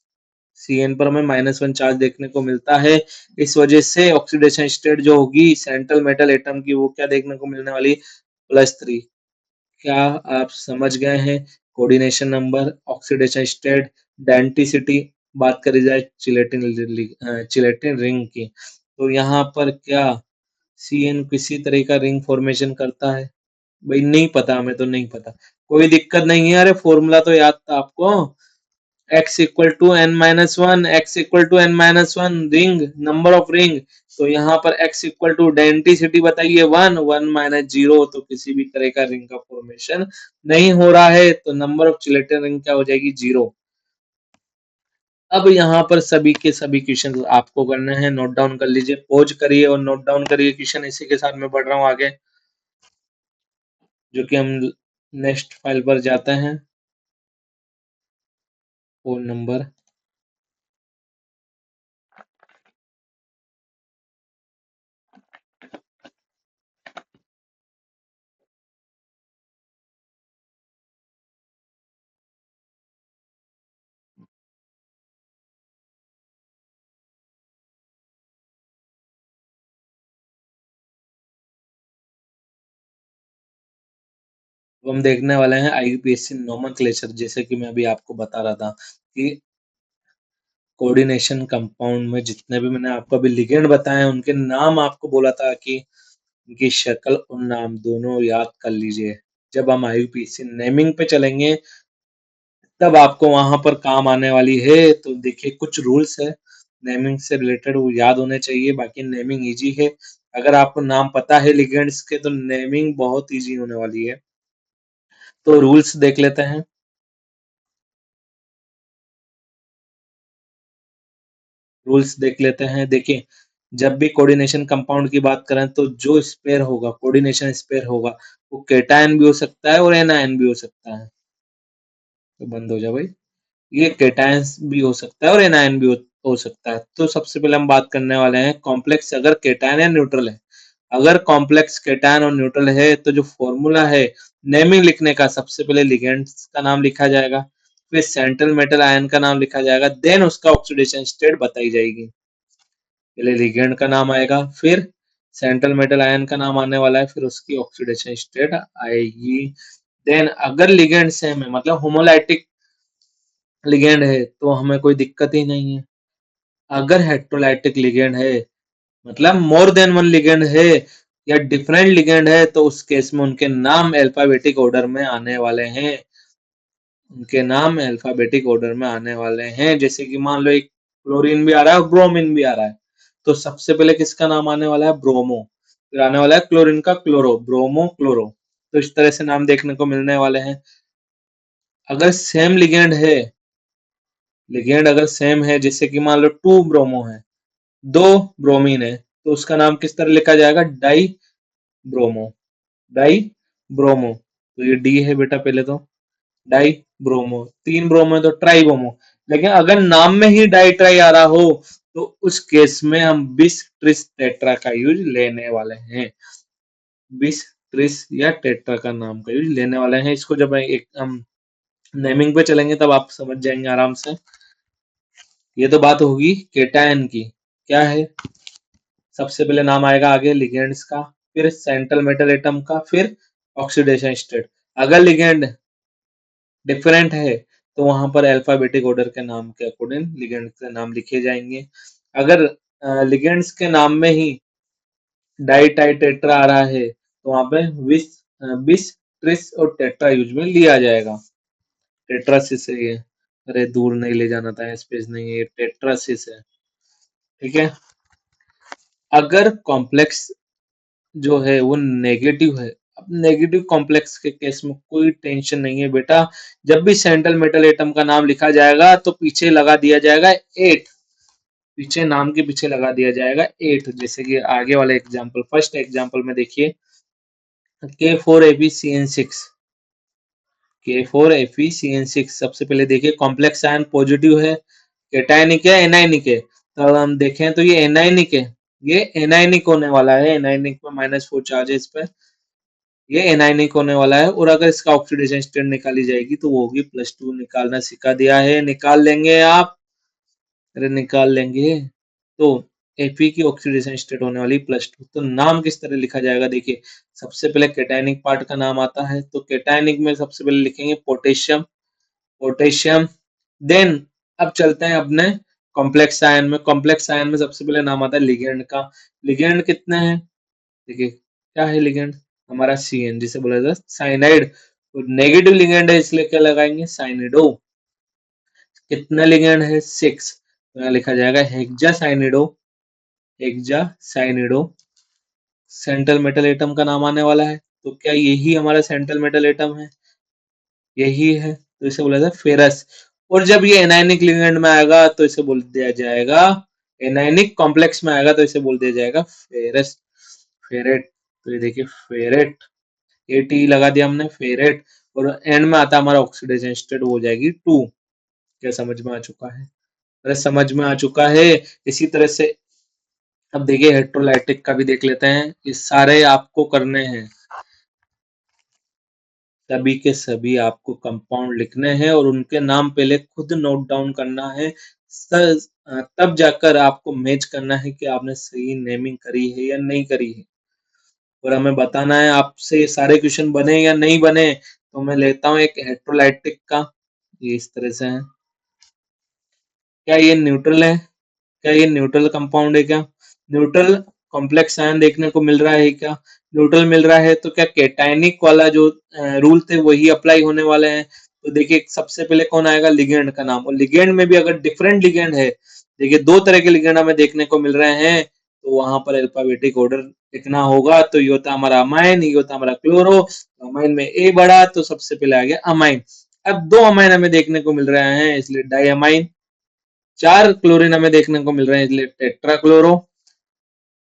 Speaker 1: Cn पर हमें -1 चार्ज देखने को मिलता है, इस वजह से ऑक्सीडेशन स्टेट जो होगी सेंट्रल मेटल एटम की वो क्या देखने को मिलने वाली, +3। क्या आप समझ गए हैं? Coordination number, oxidation state, denticity, बात करी जाए चिलेटिन चिलेटिन रिंग की तो यहाँ पर क्या CN किसी तरह का रिंग फॉर्मेशन करता है? भाई नहीं पता, हमें तो नहीं पता। कोई दिक्कत नहीं है, अरे फॉर्मूला तो याद था आपको। x equal to n minus one, x equal to n minus one, ring number of ring. तो यहाँ पर x इक्वल टू डेंसिटी बताइए वन, वन माइनस जीरो, तो किसी भी तरह का रिंग का फॉर्मेशन नहीं हो रहा है, तो नंबर ऑफ चिलेटेड रिंग क्या हो जाएगी? जीरो। अब यहाँ पर सभी के सभी क्वेश्चन आपको करने हैं, नोट डाउन कर लीजिए, पॉज करिए और नोट डाउन करिए क्वेश्चन। इसी के साथ मैं बढ़ रहा हूँ आगे, जो कि हम नेक्स्ट फाइल पर जाते हैं। फोन नंबर हम देखने वाले हैं IUPAC नोमेनक्लेचर। जैसे कि मैं अभी आपको बता रहा था कि कोऑर्डिनेशन कंपाउंड में जितने भी मैंने आपको अभी लिगेंड बताए हैं, उनके नाम आपको बोला था कि उनकी शक्ल और नाम दोनों याद कर लीजिए। जब हम IUPAC नेमिंग पे चलेंगे तब आपको वहां पर काम आने वाली है। तो देखिए कुछ रूल्स है नेमिंग से रिलेटेड, वो याद होने चाहिए, बाकी नेमिंग इजी है। अगर आपको नाम पता है लिगेंड्स के तो नेमिंग बहुत इजी होने वाली है। तो रूल्स देख लेते हैं। रूल्स देख लेते हैं। देखिए जब भी कोऑर्डिनेशन कंपाउंड की बात करें तो जो स्पेयर होगा, कोऑर्डिनेशन स्पेयर होगा, वो केटायन भी हो सकता है और एनायन भी हो सकता है। तो बंद हो जा भाई। ये केटायंस भी हो सकता है और एनायन भी हो सकता है। तो सबसे पहले हम बात करने वाले हैं कॉम्प्लेक्स अगर केटायन या न्यूट्रल है। अगर कॉम्प्लेक्स केटायन और न्यूट्रल है तो जो फॉर्मूला है नेमिंग लिखने का, सबसे पहले लिगेंड्स का नाम लिखा जाएगा, फिर सेंट्रल मेटल आयन का नाम लिखा जाएगा, देन उसका ऑक्सीडेशन स्टेट बताई जाएगी। पहले लिगेंड का नाम आएगा, फिर सेंट्रल मेटल आयन का नाम आने वाला है, फिर उसकी ऑक्सीडेशन स्टेट आएगी। देन अगर लिगेंड सेम है, मतलब होमोलाइटिक लिगेंड है, तो हमें कोई दिक्कत ही नहीं है। अगर हेट्रोलाइटिक लिगेंड है, मतलब मोर देन वन लिगेंड है या डिफरेंट लिगेंड है, तो उस केस में उनके नाम अल्फाबेटिक ऑर्डर में आने वाले हैं। उनके नाम अल्फाबेटिक ऑर्डर में आने वाले हैं। जैसे कि मान लो एक क्लोरीन भी आ रहा है और ब्रोमीन भी आ रहा है, तो सबसे पहले किसका नाम आने वाला है? ब्रोमो। फिर आने वाला है क्लोरीन का क्लोरो, ब्रोमो क्लोरो। तो इस तरह से नाम देखने को मिलने वाले हैं। अगर सेम लिगेंड है, लिगेंड अगर सेम है, जैसे कि मान लो टू ब्रोमो है, दो ब्रोमीन है, तो उसका नाम किस तरह लिखा जाएगा? Die bromo. Die bromo. तो ये डी है बेटा पहले तो, डाई ब्रोमो। तीन ब्रोमो है तो ट्राई ब्रोमो। लेकिन अगर नाम में ही डाई ट्राई आ रहा हो, तो उस केस में हम बिस ट्रिस टेट्रा का यूज लेने वाले हैं। बिस ट्रिस या टेट्रा का नाम का यूज लेने वाले हैं। इसको जब एक हम नेमिंग पे चलेंगे तब आप समझ जाएंगे आराम से। ये तो बात होगी केटायन की। क्या है? सबसे पहले नाम आएगा आगे लिगेंड्स का, फिर सेंट्रल मेटल एटम का, फिर ऑक्सीडेशन स्टेट। अगर लिगेंड डिफरेंट है तो वहां पर अल्फाबेटिक ऑर्डर के नाम के अकॉर्डिंग लिगेंड के नाम लिखे जाएंगे। अगर लिगेंड्स के नाम में ही डाई टाई टेट्रा आ रहा है, तो वहां पे विस बिस ट्रिस और टेट्रा यूज में लिया जाएगा। टेट्रासिस है ये, अरे दूर नहीं ले जाना था, स्पेस नहीं है, ये टेट्रासिस है। ठीक है। अगर कॉम्प्लेक्स जो है वो नेगेटिव है, अब नेगेटिव कॉम्प्लेक्स के केस में कोई टेंशन नहीं है बेटा। जब भी सेंट्रल मेटल एटम का नाम लिखा जाएगा तो पीछे लगा दिया जाएगा 8। पीछे नाम के पीछे लगा दिया जाएगा 8। जैसे कि आगे वाले एग्जांपल, फर्स्ट एग्जांपल में देखिए K4FeCN6। K4FeCN6 सबसे पहले देखिए कॉम्प्लेक्स आयन पॉजिटिव है, कैटायनिक है, एनायनिक है। तो अब हम देखें तो ये एनायनिक है, ये एनायनिक होने वाला है। एनायनिक में -4 चार्ज है इस पे, ये एनायनिक होने वाला है। और अगर इसका ऑक्सीडेशन स्टेट निकाली जाएगी तो वो होगी +2। निकालना सिखा दिया है, निकाल लेंगे आप, अरे निकाल लेंगे। तो Fe की ऑक्सीडेशन स्टेट होने वाली +2। तो नाम किस तरह लिखा जाएगा? देखिए सबसे पहले कैटायनिक पार्ट का नाम आता है, तो कैटायनिक में सबसे पहले लिखेंगे पोटेशियम। पोटेशियम। देन अब चलते हैं अपने कॉम्प्लेक्स आयन में, कॉम्प्लेक्स आयन में सबसे पहले नाम आता है लिगेंड का। लिगेंड कितने हैं? देखिए क्या है लिगेंड हमारा, CN, जिसे बोला जाता है साइनाइड। तो नेगेटिव लिगेंड है इसलिए क्या लगाएंगे, साइनिडो। कितने लिगेंड है, 6, तो यहाँ लिखा जाएगा hexa cyanido, hexa cyanido. Central metal atom का नाम आने वाला है, तो क्या यही हमारा सेंट्रल मेटल एटम है, यही है, तो इसे बोला जाता है फेरस। और जब ये एनायनिक लिगेंड में आएगा तो इसे बोल दिया जाएगा, एनायनिक कॉम्प्लेक्स में आएगा तो इसे बोल दिया जाएगा फेरस, फेरेट। तो ये देखिए फेरेट, AT लगा दिया हमने, फेरेट। और एंड में आता है हमारा ऑक्सीडेशन स्टेट, हो जाएगी 2। क्या समझ में आ चुका है? अरे समझ में आ चुका है। इसी तरह से अब देखिए इलेक्ट्रोलाइटिक का भी देख लेते हैं, ये सारे आपको करने हैं, सभी के सभी आपको कंपाउंड लिखने हैं और उनके नाम पहले खुद नोट डाउन करना है। तब जाकर आपको मैच करना है कि आपने सही नेमिंग करी है या नहीं करी है, और हमें बताना है आपसे ये सारे क्वेश्चन बने या नहीं बने। तो मैं लेता हूँ एक इलेक्ट्रोलाइटिक का, ये इस तरह से है। क्या ये न्यूट्रल है? क्या ये न्यूट्रल कंपाउंड है क्या? न्यूट्रल कॉम्प्लेक्स आयन देखने को मिल रहा है क्या? न्यूट्रल मिल रहा है, तो क्या कैटायनिक वाला जो रूल थे वही अप्लाई होने वाले हैं? तो देखिए सबसे पहले कौन आएगा, लिगेंड का नाम। और लिगेंड में भी अगर डिफरेंट लिगेंड है, देखिए दो तरह के लिगेंड हमें देखने को मिल रहे हैं, तो वहां पर अल्फाबेटिक ऑर्डर लिखना होगा। तो ये होता हमारा अमाइन, ये होता हमारा क्लोरो। अमाइन में ए बड़ा, तो सबसे पहले आ गया अमाइन। अब दो अमाइन हमें देखने को मिल रहे हैं, इसलिए डाइअमाइन। 4 क्लोरीन हमें देखने को मिल रहे हैं, इसलिए टेट्राक्लोरो।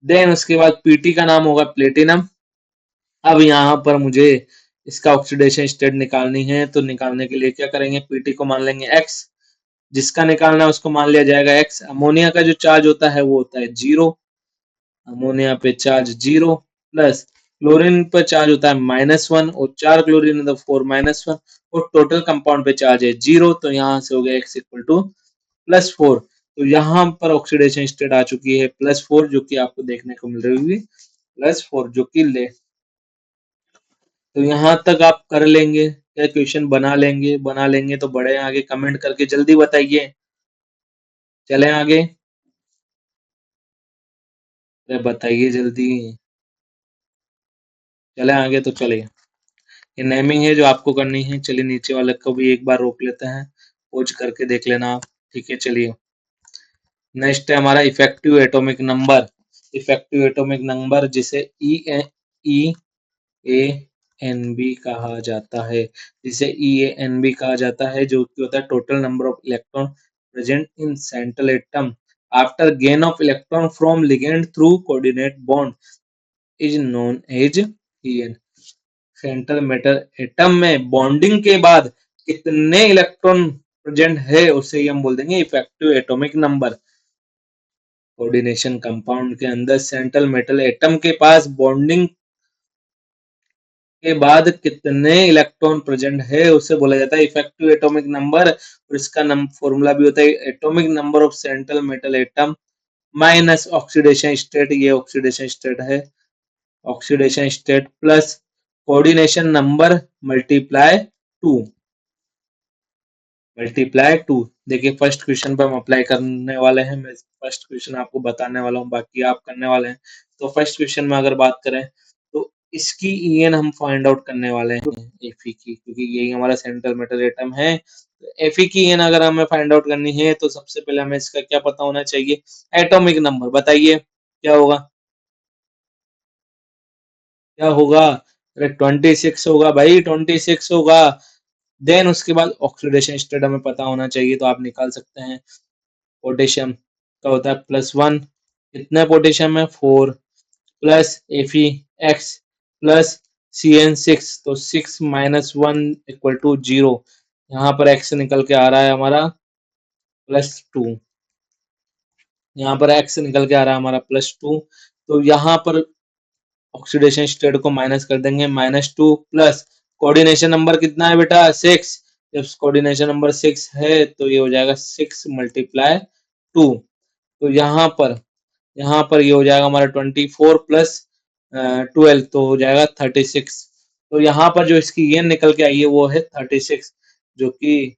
Speaker 1: देन उसके बाद पीटी का नाम होगा प्लेटिनम। अब यहाँ पर मुझे इसका ऑक्सीडेशन स्टेट निकालनी है, तो निकालने के लिए क्या करेंगे, पीटी को मान लेंगे x, जिसका निकालना है उसको मान लिया जाएगा x। अमोनिया का जो चार्ज होता है वो होता है 0, अमोनिया पे चार्ज 0, प्लस क्लोरीन पर चार्ज होता है -1, और 4 क्लोरीन है तो 4 - 1, और टोटल कंपाउंड पे चार्ज है 0, तो यहाँ से हो गया x इक्वल टू +4। तो यहाँ पर ऑक्सीडेशन स्टेट आ चुकी है +4, जो कि आपको देखने को मिल रही होगी +4, जो कि ले। तो यहाँ तक आप कर लेंगे या क्वेश्चन बना लेंगे? बना लेंगे तो बढ़े आगे, कमेंट करके जल्दी बताइए। चलें आगे, अरे बताइए जल्दी। चलें आगे तो चलिए, ये नेमिंग है जो आपको करनी है। चलिए नीचे वाले को भी एक बार रोक लेते हैं, खोज करके देख लेना आप। ठीक है चलिए, नेक्स्ट है हमारा effective atomic number. Effective atomic number जिसे ई ए एन बी कहा जाता है, जिसे EANB कहा जाता है, जो कि होता है total number of electron present in central atom after gain of electron from ligand through coordinate bond, is known as EN। Central metal atom में बॉन्डिंग के बाद कितने इलेक्ट्रॉन प्रेजेंट है उसे ही हम बोल देंगे effective atomic number. Coordination compound के अंदर सेंट्रल मेटल एटम के पास बॉन्डिंग के बाद कितने इलेक्ट्रॉन प्रेजेंट है उसे बोला जाता है इफेक्टिव एटॉमिक नंबर। और इसका फॉर्मूला भी होता है atomic number of central metal atom minus oxidation state, ये ऑक्सीडेशन स्टेट है, oxidation state plus coordination number multiply 2, multiply 2। देखिए फर्स्ट क्वेश्चन पे हम अप्लाई करने वाले हैं, मैं फर्स्ट क्वेश्चन आपको बताने वाला हूँ, बाकी आप करने वाले हैं। तो फर्स्ट क्वेश्चन में अगर बात करें तो इसकी EN हम फाइंड आउट करने वाले हैं, Fe की, क्योंकि यही हमारा सेंट्रल मेटल एटम है। तो Fe की EN अगर हमें फाइंड आउट करनी है तो सबसे पहले हमें इसका क्या पता होना चाहिए, एटॉमिक नंबर। बताइए क्या होगा, क्या होगा? अरे 26 होगा भाई, 26 होगा। देन उसके बाद ऑक्सीडेशन स्टेट हमें पता होना चाहिए, तो आप निकाल सकते हैं। पोटेशियम का होता है +1, कितने पोटेशियम है 4, प्लस Fe(x) प्लस CN6, तो 6 - 1 = 0। यहाँ पर x निकल के आ रहा है हमारा +2, यहाँ पर x निकल के आ रहा है हमारा +2। तो यहाँ पर ऑक्सीडेशन स्टेट को माइनस कर देंगे, -2 प्लस कोऑर्डिनेशन नंबर कितना है बेटा, 6। जब कोऑर्डिनेशन नंबर 6 है तो ये हो जाएगा 6 × 2। तो यहाँ पर ये हो जाएगा हमारा 24 प्लस 12, तो हो जाएगा 36। तो यहाँ पर जो इसकी ये निकल के आई है वो है 36, जो कि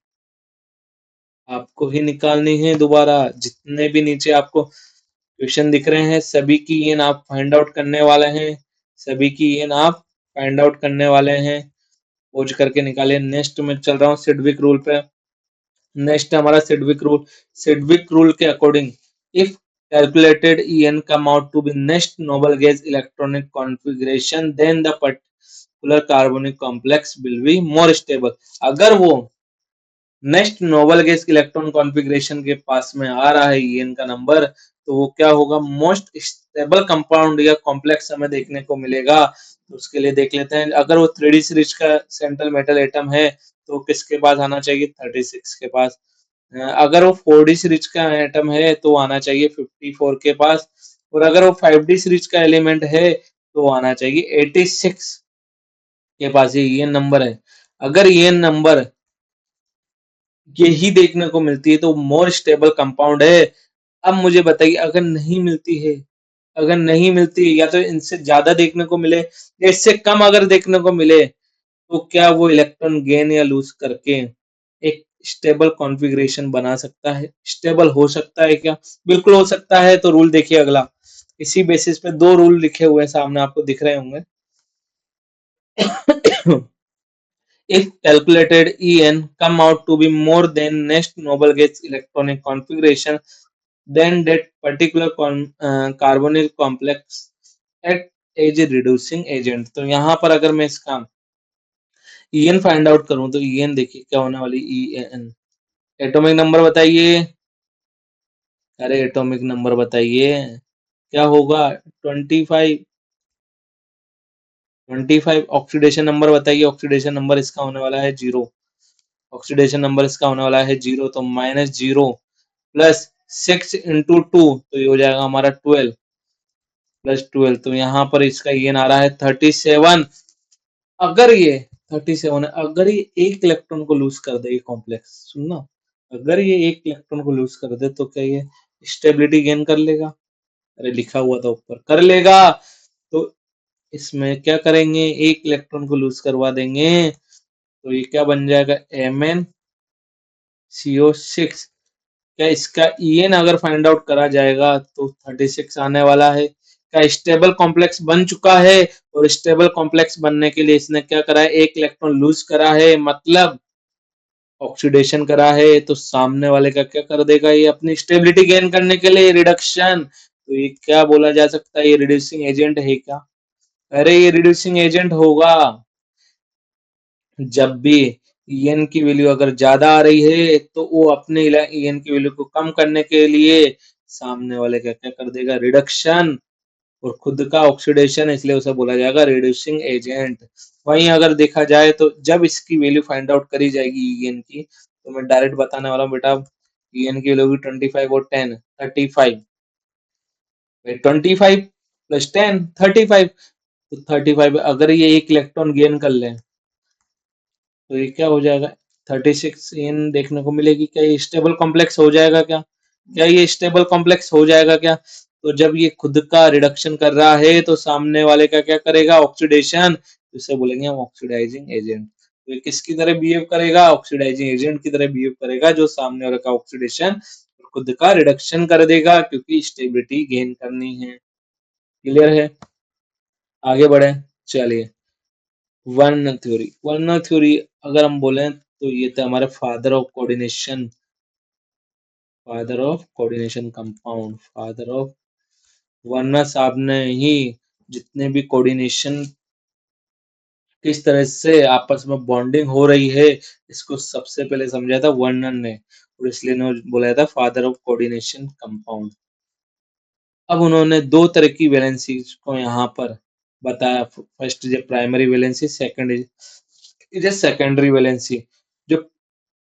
Speaker 1: आपको ही निकालनी है दोबारा। जितने भी नीचे आपको क्वेश्चन दिख रहे हैं सभी की ईएन आप फाइंड आउट करने वाले हैं, सभी की ईएन आप फाइंड आउट करने वाले हैं। खोज करके निकालिए। नेक्स्ट में चल रहा हूँ सिडविक रूल पे। नेक्स्ट हमारा सिडविक रूल। सिडविक रूल के according if calculated En come out to be next noble gas electronic configuration then the particular carbonic complex will be more stable। अगर वो next noble gas electron configuration के पास में आ रहा है ईएन का number, तो वो क्या होगा, मोस्ट स्टेबल कंपाउंड या कॉम्प्लेक्स हमें देखने को मिलेगा। तो उसके लिए देख लेते हैं, अगर वो 3d सीरीज का सेंट्रल मेटल एटम है तो किसके पास आना चाहिए, 36 के पास। अगर वो 4d सीरीज का एटम है तो आना चाहिए 54 के पास, और अगर वो 5d सीरीज का एलिमेंट है तो आना चाहिए 86 के पास। ये नंबर है। अगर ये नंबर यही देखने को मिलती है तो मोर स्टेबल कंपाउंड है। अब मुझे बताइए, अगर नहीं मिलती है, अगर नहीं मिलती है या तो इनसे ज्यादा देखने को मिले या इससे कम अगर देखने को मिले, तो क्या वो इलेक्ट्रॉन गेन या लूज करके एक स्टेबल कॉन्फ़िगरेशन बना सकता है, स्टेबल हो सकता है क्या? बिल्कुल हो सकता है। तो रूल देखिए अगला। इसी बेसिस पे दो रूल लिखे हुए हैं सामने, आपको दिख रहे होंगे। If calculated En come out to be more than next noble gas electronic configuration, then that particular carbonyl complex act as a reducing agent। तो यहाँ पर अगर मैं इसका En फाइंड आउट करूं तो En देखिए क्या होने वाली, En एटॉमिक नंबर बताइए। अरे एटॉमिक नंबर बताइए क्या होगा, 25। 25 ऑक्सीडेशन नंबर बताइए। ऑक्सीडेशन नंबर इसका होने वाला है 0। ऑक्सीडेशन नंबर इसका होने वाला है 0, तो -0 प्लस 6 इंटू 2, तो ये हो जाएगा हमारा 12 प्लस 12। तो यहाँ पर इसका ये आ रहा है 37। अगर ये 37 है, अगर ये एक इलेक्ट्रॉन को लूज कर दे, ये कॉम्प्लेक्स सुनना, अगर ये एक इलेक्ट्रॉन को लूज कर दे तो क्या ये स्टेबिलिटी गेन कर लेगा? अरे लिखा हुआ था ऊपर, कर लेगा। तो इसमें क्या करेंगे, एक इलेक्ट्रॉन को लूज करवा देंगे तो ये क्या बन जाएगा, MnCO6। क्या इसका En अगर फाइंड आउट करा जाएगा तो 36 आने वाला है। क्या स्टेबल कॉम्प्लेक्स बन चुका है, और स्टेबल कॉम्प्लेक्स बनने के लिए इसने क्या करा है, एक इलेक्ट्रॉन लूज करा है, मतलब ऑक्सीडेशन करा है। तो सामने वाले का क्या कर देगा, ये अपनी स्टेबिलिटी गेन करने के लिए रिडक्शन। तो ये क्या बोला जा सकता है, ये रिड्यूसिंग एजेंट है क्या? अरे ये रिड्यूसिंग एजेंट होगा जब भी ईएन की वैल्यू अगर ज्यादा आ रही है तो वो अपने ईएन की वैल्यू को कम करने के लिए सामने वाले का क्या कर देगा, रिडक्शन, और खुद का ऑक्सीडेशन, इसलिए उसे बोला जाएगा रिड्यूसिंग एजेंट। वहीं अगर देखा जाए तो जब इसकी वैल्यू फाइंड आउट करी जाएगी ईएन की, तो मैं डायरेक्ट बताने वाला हूँ बेटा, ईएन की वैल्यू होगी 25 और 10, 35। 25 प्लस 10 35। तो 35 अगर ये एक इलेक्ट्रॉन गेन कर ले तो ये क्या हो जाएगा, 36 इन देखने को मिलेगी। क्या ये स्टेबल कॉम्प्लेक्स हो जाएगा क्या? क्या ये स्टेबल कॉम्प्लेक्स हो जाएगा क्या? तो जब ये खुद का रिडक्शन कर रहा है तो सामने वाले का क्या करेगा, ऑक्सीडेशन, इसे बोलेंगे हम ऑक्सीडाइजिंग एजेंट। तो ये किसकी तरह बिहेव करेगा, ऑक्सीडाइजिंग एजेंट की तरह बिहेव करेगा, जो सामने वाले का ऑक्सीडेशन खुद का रिडक्शन कर देगा, क्योंकि स्टेबिलिटी गेन करनी है। क्लियर है? आगे बढ़े, चलिए। वर्न थ्योरी। वर्न थ्योरी अगर हम बोले तो ये थे हमारे father of coordination, father of coordination compound, father of. Werner साहब ने ही जितने भी कोऑर्डिनेशन किस तरह से आपस में बॉन्डिंग हो रही है, इसको सबसे पहले समझा था वर्नर ने, और इसलिए उन्होंने बोला था फादर ऑफ कोऑर्डिनेशन कंपाउंड। अब उन्होंने दो तरह की वैलेंसी को यहाँ पर बताया। First is primary valency, second is secondary valency. जो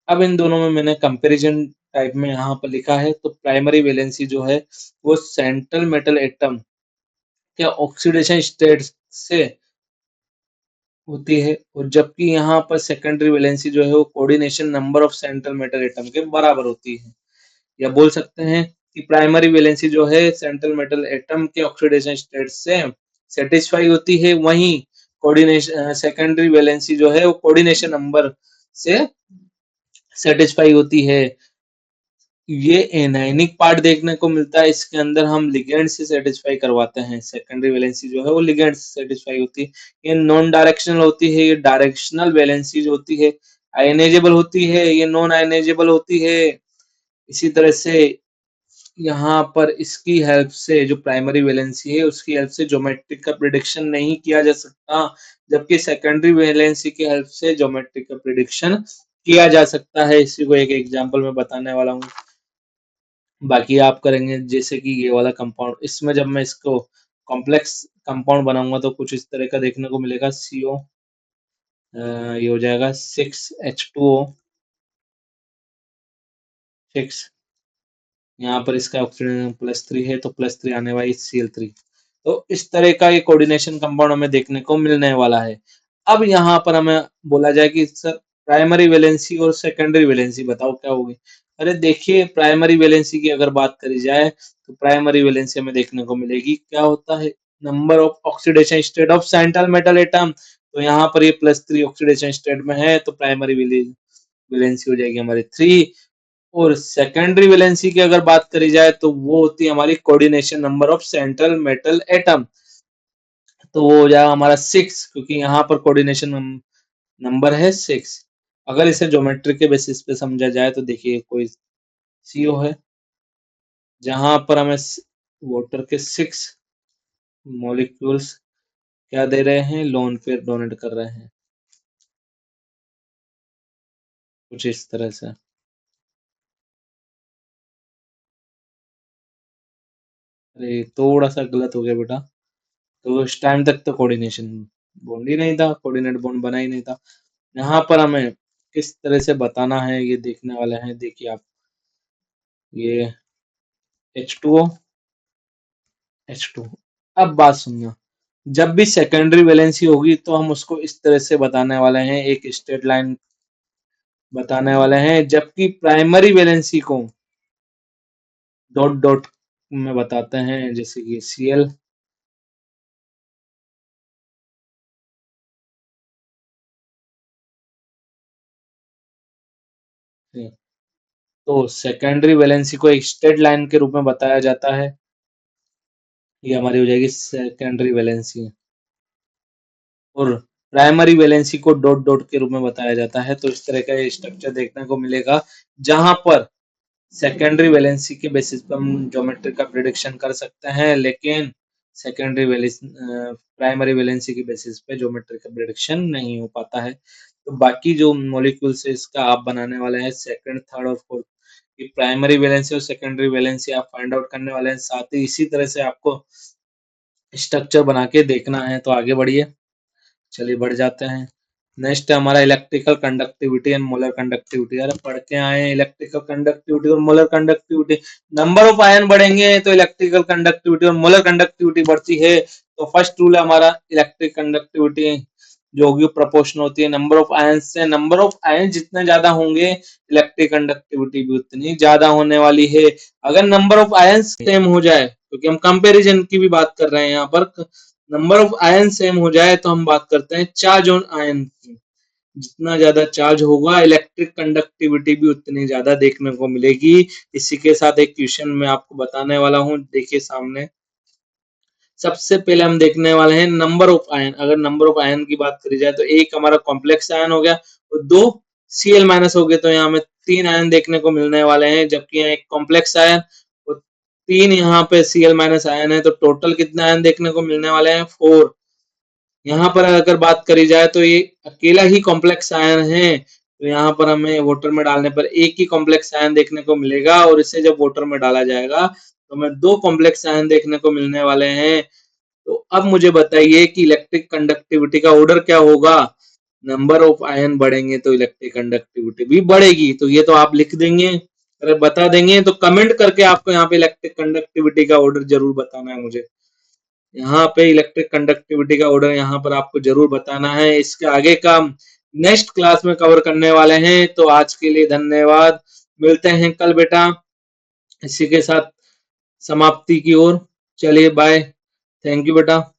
Speaker 1: अब इन दोनों में मैंने कंपैरिजन टाइप में यहाँ पर लिखा है। तो प्राइमरी वैलेंसी जो है वो सेंट्रल मेटल एटम के ऑक्सीडेशन स्टेट से होती है, और जबकि यहाँ पर सेकेंडरी वैलेंसी जो है वो coordination number of central metal atom के बराबर होती है। या बोल सकते हैं कि प्राइमरी वैलेंसी जो है सेंट्रल मेटल एटम के ऑक्सीडेशन स्टेट से सेटिस्फाई होती है, वहीं कोऑर्डिनेशन सेकेंडरी वैलेंसी जो है वो कोऑर्डिनेशन नंबर से सेटिस्फाई होती है। ये एनायनिक पार्ट देखने को मिलता है, इसके अंदर हम लिगेंड से सेटिस्फाई करवाते हैं, सेकेंडरी वैलेंसी जो है वो लिगेंड से सेटिस्फाई होती है। ये नॉन डायरेक्शनल होती है, ये डायरेक्शनल वैलेंसी जो होती है आयनाइजेबल होती है, ये नॉन आयनाइजेबल होती है। इसी तरह से यहाँ पर इसकी हेल्प से जो प्राइमरी वैलेंसी है उसकी हेल्प से ज्योमेट्रिक का प्रिडिक्शन नहीं किया जा सकता, जबकि सेकेंडरी वैलेंसी की हेल्प से ज्योमेट्रिक का प्रिडिक्शन किया जा सकता है। इसी को एक एग्जांपल में बताने वाला हूँ, बाकी आप करेंगे। जैसे कि ये वाला कंपाउंड, इसमें जब मैं इसको कॉम्प्लेक्स कंपाउंड बनाऊंगा तो कुछ इस तरह का देखने को मिलेगा। CO ये हो जाएगा 6H2O 6, यहाँ पर इसका ऑक्सीजन +3 है तो +3 आने वाली Cl3। तो इस तरह का ये कोऑर्डिनेशन कंपाउंड हमें देखने को मिलने वाला है। अब यहाँ पर हमें बोला जाए कि सर प्राइमरी वैलेंसी और सेकेंडरी वैलेंसी बताओ क्या होगी। अरे देखिए, प्राइमरी वैलेंसी की अगर बात करी जाए तो प्राइमरी वैलेंसी हमें देखने को मिलेगी, क्या होता है, number of oxidation state of central metal atom. तो यहाँ पर ये +3 ऑक्सीडेशन स्टेट में है तो प्राइमरी वैलेंसी हो जाएगी हमारी 3। और सेकेंडरी वैलेंसी की अगर बात करी जाए तो वो होती है हमारी coordination number of central metal atom, तो वो हो जाएगा हमारा 6, क्योंकि यहाँ पर कोऑर्डिनेशन नंबर है 6। अगर इसे ज्योमेट्री के बेसिस पे समझा जाए तो देखिए कोई CO है जहां पर हमें वाटर के 6 मॉलिक्यूल्स क्या दे रहे हैं, लोन पेयर डोनेट कर रहे हैं, कुछ इस तरह से। अरे थोड़ा सा गलत हो गया बेटा, तो उस टाइम तक तो कोऑर्डिनेशन बॉन्ड ही नहीं था, कोऑर्डिनेट बॉन्ड बना ही नहीं था। यहाँ पर हमें किस तरह से बताना है ये देखने वाले हैं। देखिए आप, ये H2O H2। अब बात सुनना, जब भी सेकेंडरी वैलेंसी होगी तो हम उसको इस तरह से बताने वाले हैं, एक स्ट्रेट लाइन बताने वाले हैं, जबकि primary valency co dot dot में बताते हैं, जैसे कि Cl। तो सेकेंडरी वैलेंसी को एक स्ट्रेट लाइन के रूप में बताया जाता है, ये हमारी हो जाएगी सेकेंडरी वैलेंसी। और primary valency co dot dot के रूप में बताया जाता है। तो इस तरह का ये स्ट्रक्चर देखने को मिलेगा, जहां पर सेकेंडरी वैलेंसी के बेसिस पर हम ज्योमेट्री का प्रिडिक्शन कर सकते हैं, लेकिन सेकेंडरी वैलेंसी प्राइमरी वैलेंसी के बेसिस पे ज्योमेट्री का प्रिडिक्शन नहीं हो पाता है। तो बाकी जो मॉलिक्यूल्स है इसका आप बनाने वाले हैं सेकंड, थर्ड और फोर्थ की प्राइमरी वैलेंसी और सेकेंडरी वैलेंसी आप फाइंड आउट करने वाले हैं। साथ ही इसी तरह से आपको स्ट्रक्चर बना के देखना है। तो आगे बढ़िए, चलिए बढ़ जाते हैं। नेक्स्ट है हमारा electrical conductivity and molar conductivity. अरे पढ़ के आए हैं इलेक्ट्रिकल कंडक्टिविटी और molar conductivity. Number of ion बढ़ेंगे तो इलेक्ट्रिकल कंडक्टिविटी और मोलर कंडक्टिविटी बढ़ती है। तो फर्स्ट रूल है हमारा इलेक्ट्रिक कंडक्टिविटी जो होगी प्रोपोर्शनल होती है नंबर ऑफ आयन से। नंबर ऑफ आयन जितने ज्यादा होंगे इलेक्ट्रिक कंडक्टिविटी भी उतनी ज्यादा होने वाली है। अगर नंबर ऑफ आयन सेम हो जाए, क्योंकि हम कंपैरिजन की भी बात कर रहे हैं यहाँ पर, नंबर ऑफ आयन सेम हो जाए तो हम बात करते हैं चार्ज ऑन आयन की। जितना ज्यादा चार्ज होगा इलेक्ट्रिक कंडक्टिविटी भी उतनी ज्यादा देखने को मिलेगी। इसी के साथ एक क्वेश्चन मैं आपको बताने वाला हूँ, देखिए सामने। सबसे पहले हम देखने वाले हैं नंबर ऑफ आयन। अगर नंबर ऑफ आयन की बात करी जाए तो एक हमारा कॉम्प्लेक्स आयन हो गया और 2 Cl माइनस हो गए, तो यहाँ हमें 3 आयन देखने को मिलने वाले हैं, जबकि यहाँ एक कॉम्प्लेक्स आयन और 3 यहाँ पे Cl माइनस आयन है, तो टोटल कितने आयन देखने को मिलने वाले हैं 4। यहाँ पर अगर बात करी जाए तो ये अकेला ही कॉम्प्लेक्स आयन है, तो यहाँ पर हमें वाटर में डालने पर एक ही कॉम्प्लेक्स आयन देखने को मिलेगा, और इसे जब वाटर में डाला जाएगा तो हमें 2 कॉम्प्लेक्स आयन देखने को मिलने वाले हैं। तो अब मुझे बताइए कि इलेक्ट्रिक कंडक्टिविटी का ऑर्डर क्या होगा। नंबर ऑफ आयन बढ़ेंगे तो इलेक्ट्रिक कंडक्टिविटी भी बढ़ेगी। तो ये तो आप लिख देंगे, अरे बता देंगे तो कमेंट करके आपको यहाँ पे इलेक्ट्रिक कंडक्टिविटी का ऑर्डर जरूर बताना है मुझे। यहाँ पे इलेक्ट्रिक कंडक्टिविटी का ऑर्डर यहाँ पर आपको जरूर बताना है। इसके आगे का नेक्स्ट क्लास में कवर करने वाले हैं। तो आज के लिए धन्यवाद, मिलते हैं कल बेटा इसी के साथ समाप्ति की ओर। चलिए बाय, थैंक यू बेटा।